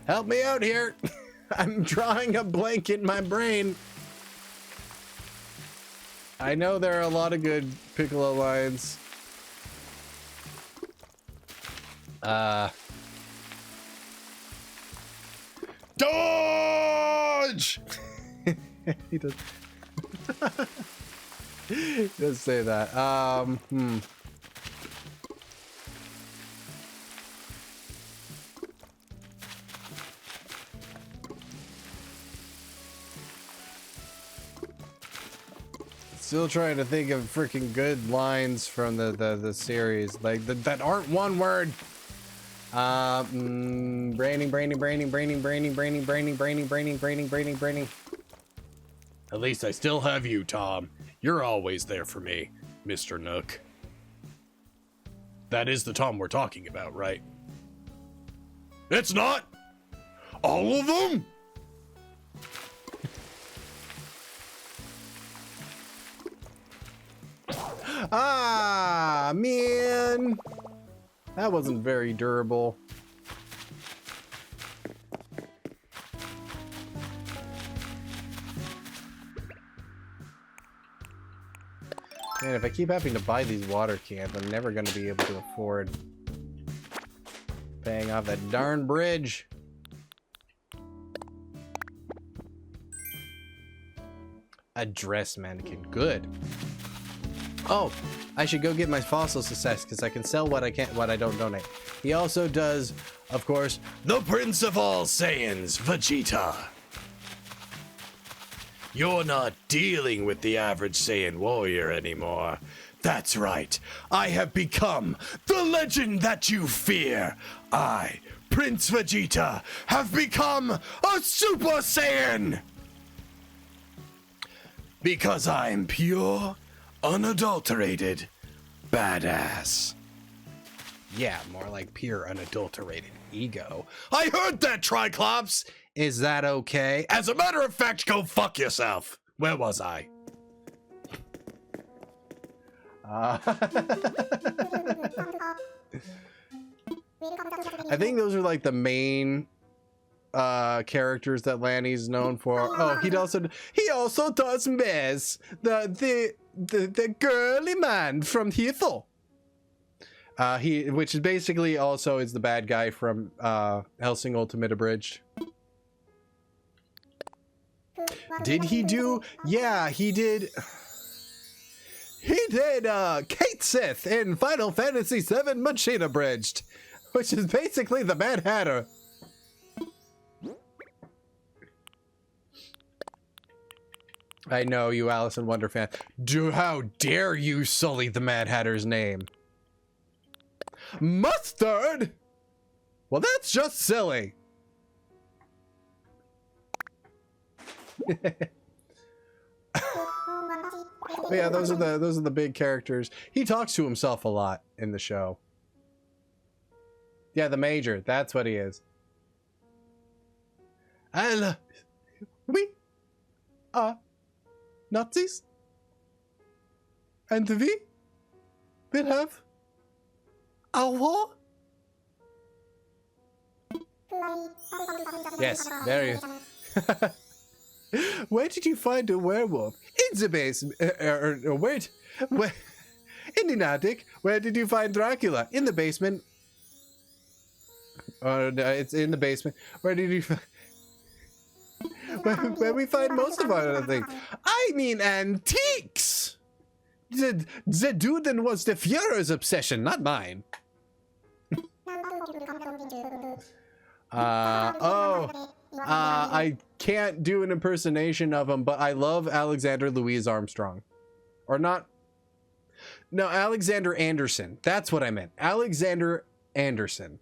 Help me out here. I'm drawing a blank in my brain. I know there are a lot of good Piccolo lines. Dodge! He does. He does say that. Still trying to think of freaking good lines from the series, like that aren't one word. Braining. At least I still have you, Tom. You're always there for me, Mr. Nook. That is the Tom we're talking about, right? It's not! All of them? Ah, man. That wasn't very durable. Man, if I keep having to buy these water cans, I'm never going to be able to afford paying off that darn bridge. A dress mannequin. Good. Oh, I should go get my fossils assessed because I can sell what I don't donate. He also does, of course, The Prince of All Saiyans, Vegeta. You're not dealing with the average Saiyan warrior anymore. That's right. I have become the legend that you fear. I, Prince Vegeta, have become a Super Saiyan. Because I'm pure, unadulterated badass. yeah, more like pure unadulterated ego. I heard that, Triclops! Is that okay? As a matter of fact, go fuck yourself. Where was I? I think those are like the main characters that Lanny's known for. Oh, he also does Mez, the girly man from Hithel. Which is basically also is the bad guy from Hellsing Ultimate Abridged. Did he do? Yeah, he did. He did Kate Sith in Final Fantasy VII Machine Abridged, which is basically the Mad Hatter. I know, you Alice in Wonder fan. How dare you sully the Mad Hatter's name? Mustard? Well, that's just silly. But yeah, those are the big characters. He talks to himself a lot in the show. Yeah, the Major. That's what he is. We are Nazis, and we will have a war. Yes, very. Where did you find a werewolf? In the basement. Wait. Where? In the attic. Where did you find Dracula? In the basement. No, it's in the basement. Where did you find... where we find most of our other things. I mean antiques! The Duden was the Führer's obsession, not mine. I can't do an impersonation of him, but I love Alexander Louis Armstrong. Or not. No, Alexander Anderson. That's what I meant. Alexander Anderson.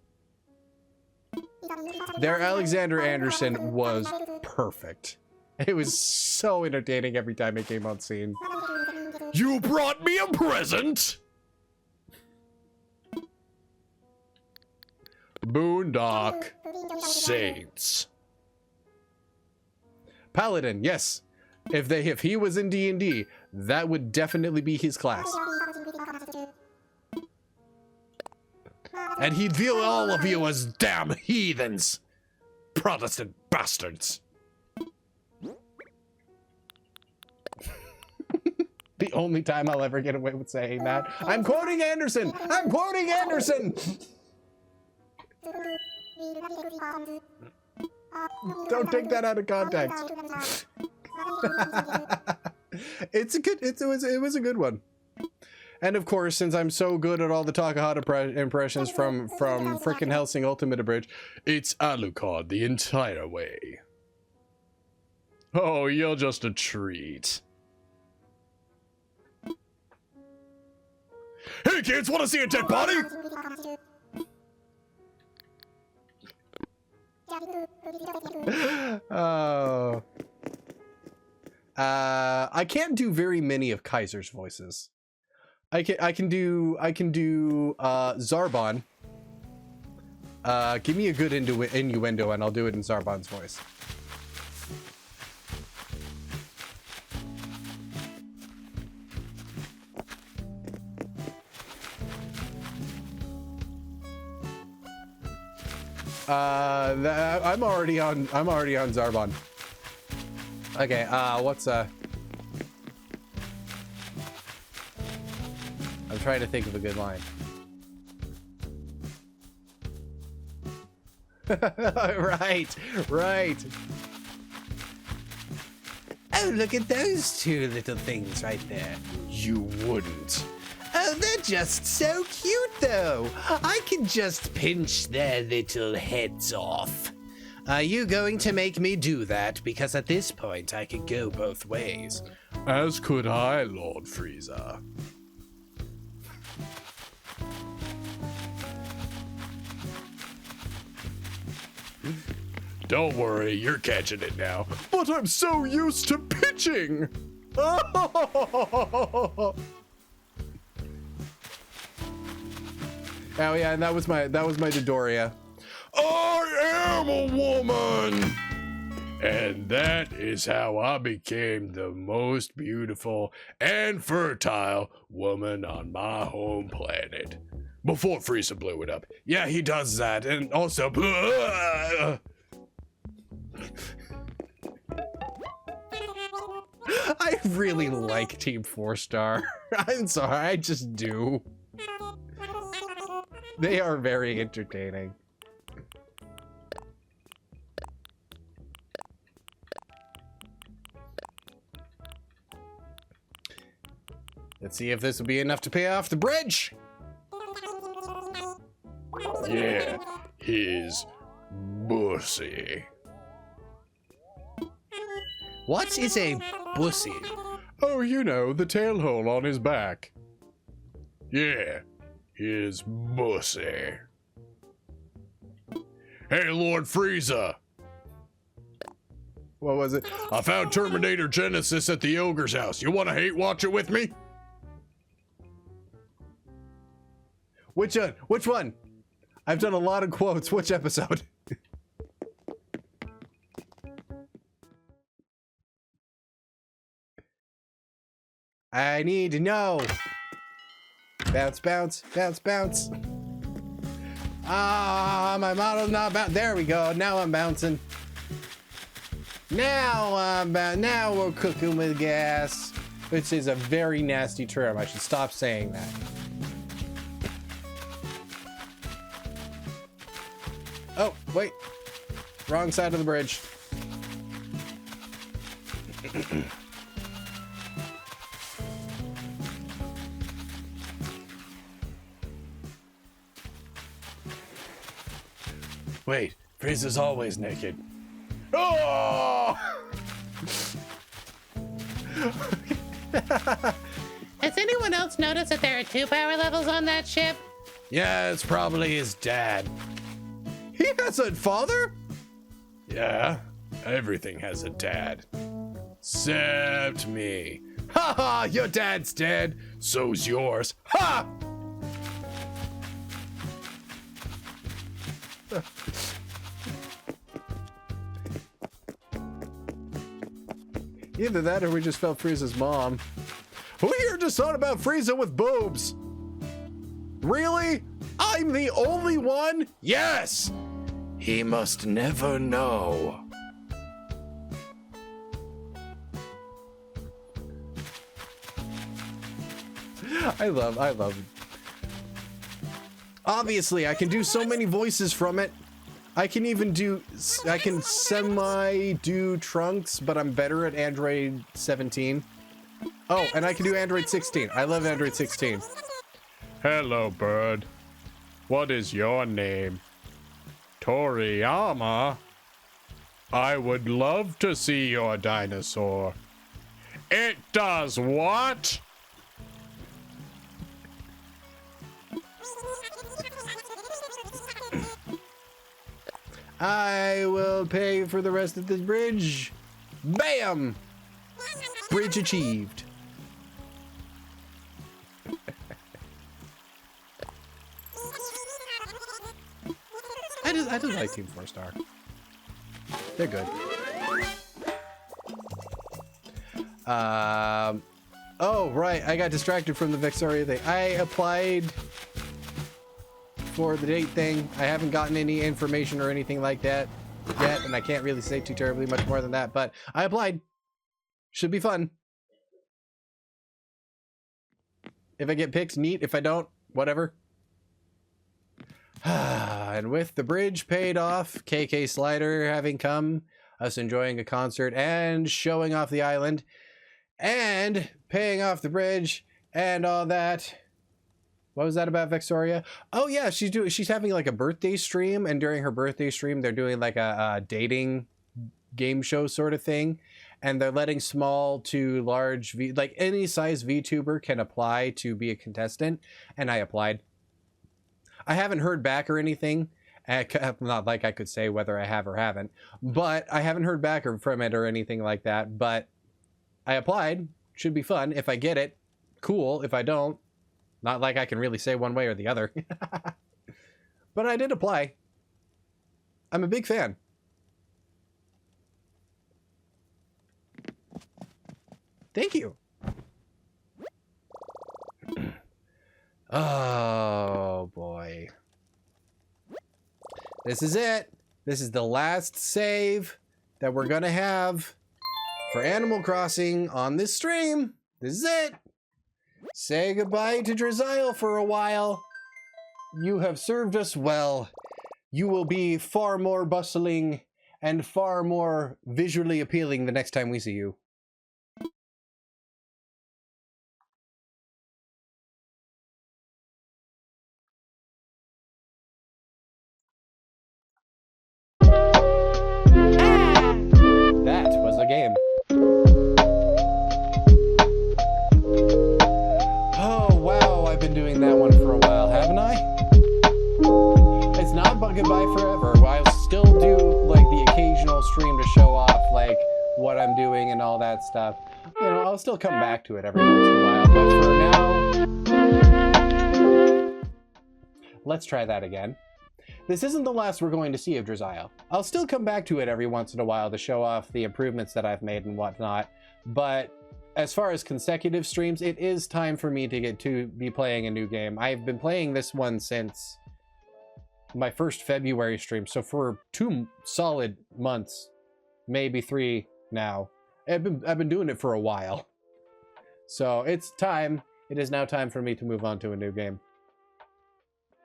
Their Alexander Anderson was perfect. It was so entertaining every time it came on scene. You brought me a present? Boondock Saints. Paladin, yes. If he was in D&D, that would definitely be his class. And he'd view all of you as damn heathens. Protestant bastards. The only time I'll ever get away with saying that. I'm quoting Anderson! I'm quoting Anderson! Don't take that out of context. It was a good one. And of course, since I'm so good at all the Takahata impressions from frickin' Hellsing Ultimate Abridged, it's Alucard the entire way. Oh, you're just a treat. Hey kids, wanna see a dead body? Oh. I can't do very many of Kaiser's voices. I can do Zarbon. Give me a good innuendo and I'll do it in Zarbon's voice. I'm already on Zarbon. Okay, what's I'm trying to think of a good line. Right. Oh, look at those two little things right there. You wouldn't. Oh, they're just so cute, though. I can just pinch their little heads off. Are you going to make me do that? Because at this point, I could go both ways. As could I, Lord Frieza. Don't worry, you're catching it now. But I'm so used to pitching! Oh yeah, and that was my Dodoria. I am a woman! And that is how I became the most beautiful and fertile woman on my home planet. Before Frieza blew it up. Yeah, he does that, and also... I really like Team 4-Star. I'm sorry, I just do. They are very entertaining. Let's see if this will be enough to pay off the bridge. Yeah, he's bussy. What is a bussy? Oh, you know, the tail hole on his back. Yeah, he's bussy. Hey, Lord Frieza! What was it? I found Terminator Genesis at the ogre's house. You want to hate watch it with me? Which one? Which one? I've done a lot of quotes. Which episode? I need to know. Bounce, bounce, bounce, bounce. Ah, my model's not bounce. There we go. Now I'm bouncing. Now we're cooking with gas, which is a very nasty term. I should stop saying that. Oh, wait. Wrong side of the bridge. Wait, Frieza's always naked. Oh! Has anyone else noticed that there are 2 power levels on that ship? Yeah, it's probably his dad. He has a father? Yeah, everything has a dad. Except me. Ha ha, your dad's dead. So's yours. Ha! Either that or we just felt Frieza's mom. Who here just thought about Frieza with boobs? Really? I'm the only one? Yes! He must never know. I love it. Obviously, I can do so many voices from it. I can semi-do Trunks, but I'm better at Android 17. Oh, and I can do Android 16. I love Android 16. Hello, bird. What is your name? Toriyama? I would love to see your dinosaur. It does what? I will pay for the rest of this bridge. Bam! Bridge achieved. I just like Team 4 Star. They're good. Oh, right. I got distracted from the Vexoria thing. I applied for the date thing. I haven't gotten any information or anything like that yet, and I can't really say too terribly much more than that, but I applied. Should be fun. If I get picked, neat. If I don't, whatever. And with the bridge paid off, KK Slider having come, us enjoying a concert and showing off the island, and paying off the bridge and all that. What was that about Vexoria? Oh yeah, she's having like a birthday stream, and during her birthday stream, they're doing like a dating game show sort of thing, and they're letting small to large like any size VTuber can apply to be a contestant, and I applied. I haven't heard back or anything. Not like I could say whether I have or haven't, but I haven't heard back from it or anything like that. But I applied. Should be fun. If I get it, cool. If I don't, not like I can really say one way or the other. But I did apply. I'm a big fan. Thank you. Oh boy. This is it. This is the last save that we're gonna have for Animal Crossing on this stream. This is it. Say goodbye to Draz'Isle for a while. You have served us well. You will be far more bustling and far more visually appealing the next time we see you. what I'm doing and all that stuff. You know, I'll still come back to it every once in a while, but for now, let's try that again. This isn't the last we're going to see of Draz'Isle. I'll still come back to it every once in a while to show off the improvements that I've made and whatnot, but as far as consecutive streams, it is time for me to get to be playing a new game. I've been playing this one since my first February stream, so for 2 solid months, maybe 3 now. I've been doing it for a while. So it's time. It is now time for me to move on to a new game.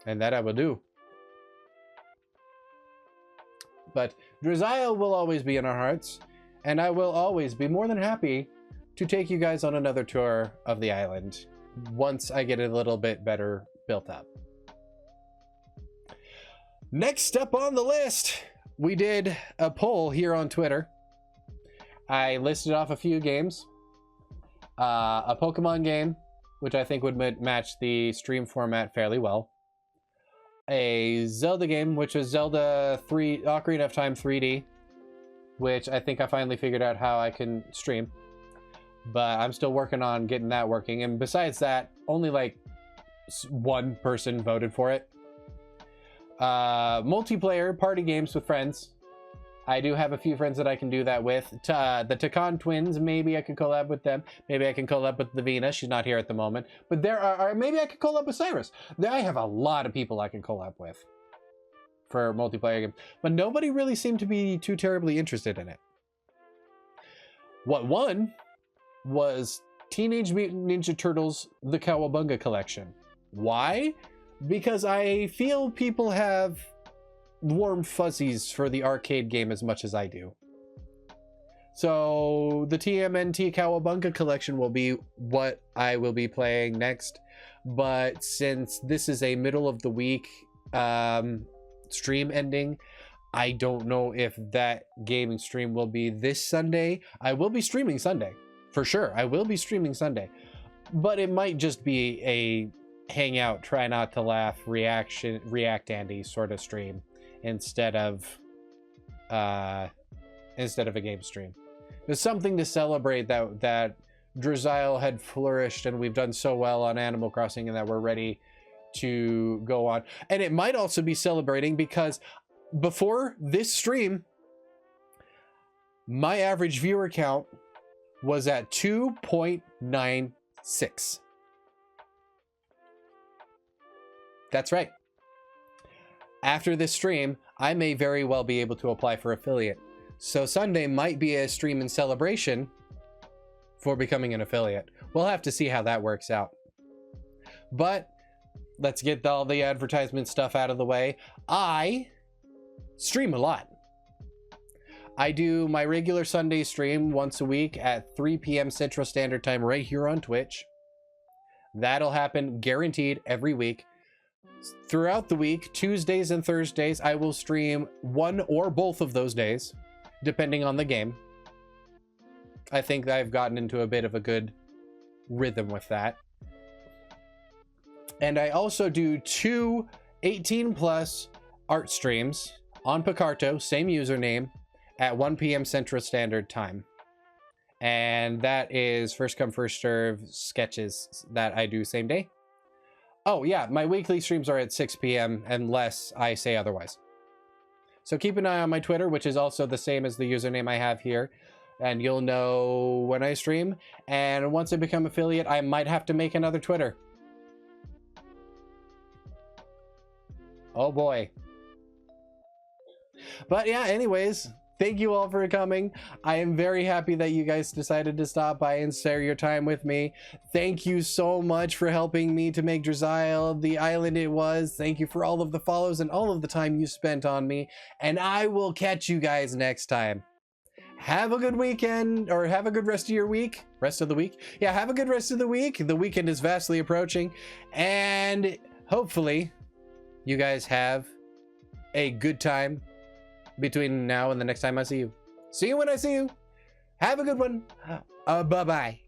And that I will do. But Draz'Isle will always be in our hearts, and I will always be more than happy to take you guys on another tour of the island once I get it a little bit better built up. Next up on the list, we did a poll here on Twitter. I listed off a few games. A Pokemon game, which I think would match the stream format fairly well. A Zelda game, which is Zelda Ocarina of Time 3D, which I think I finally figured out how I can stream. But I'm still working on getting that working. And besides that, only like 1 person voted for it. Multiplayer party games with friends. I do have a few friends that I can do that with. The Takan twins, maybe I could collab with them. Maybe I can collab with Davina. She's not here at the moment. But there are maybe I could collab with Cyrus. I have a lot of people I can collab with for multiplayer games. But nobody really seemed to be too terribly interested in it. What won was Teenage Mutant Ninja Turtles The Cowabunga Collection. Why? Because I feel people have warm fuzzies for the arcade game as much as I do. So the TMNT Cowabunga Collection will be what I will be playing next. But since this is a middle of the week stream ending, I don't know if that gaming stream will be this Sunday. I will be streaming Sunday, for sure. I will be streaming Sunday. But it might just be a hangout, try not to laugh, react Andy sort of stream instead of a game stream. There's something to celebrate that Draz'Isle had flourished and we've done so well on Animal Crossing and that we're ready to go on. And it might also be celebrating because before this stream, my average viewer count was at 2.96. That's right. After this stream, I may very well be able to apply for affiliate. So Sunday might be a stream in celebration for becoming an affiliate. We'll have to see how that works out. But let's get all the advertisement stuff out of the way. I stream a lot. I do my regular Sunday stream once a week at 3 p.m. Central Standard Time right here on Twitch. That'll happen guaranteed every week. Throughout the week, Tuesdays and Thursdays, I will stream one or both of those days, depending on the game. I think I've gotten into a bit of a good rhythm with that. And I also do 2 18+ art streams on Picarto, same username, at 1 p.m. Central Standard Time. And that is first come, first serve sketches that I do same day. Oh yeah, my weekly streams are at 6 p.m. unless I say otherwise. So keep an eye on my Twitter, which is also the same as the username I have here, and you'll know when I stream. And once I become affiliate, I might have to make another Twitter. Oh boy. But yeah, anyways, thank you all for coming. I am very happy that you guys decided to stop by and share your time with me. Thank you so much for helping me to make Draz'Isle the island it was. Thank you for all of the follows and all of the time you spent on me. And I will catch you guys next time. Have a good weekend, or have a good rest of your week. Rest of the week? Yeah, have a good rest of the week. The weekend is vastly approaching. And hopefully you guys have a good time between now and the next time I see you. See you when I see you. Have a good one. Bye-bye.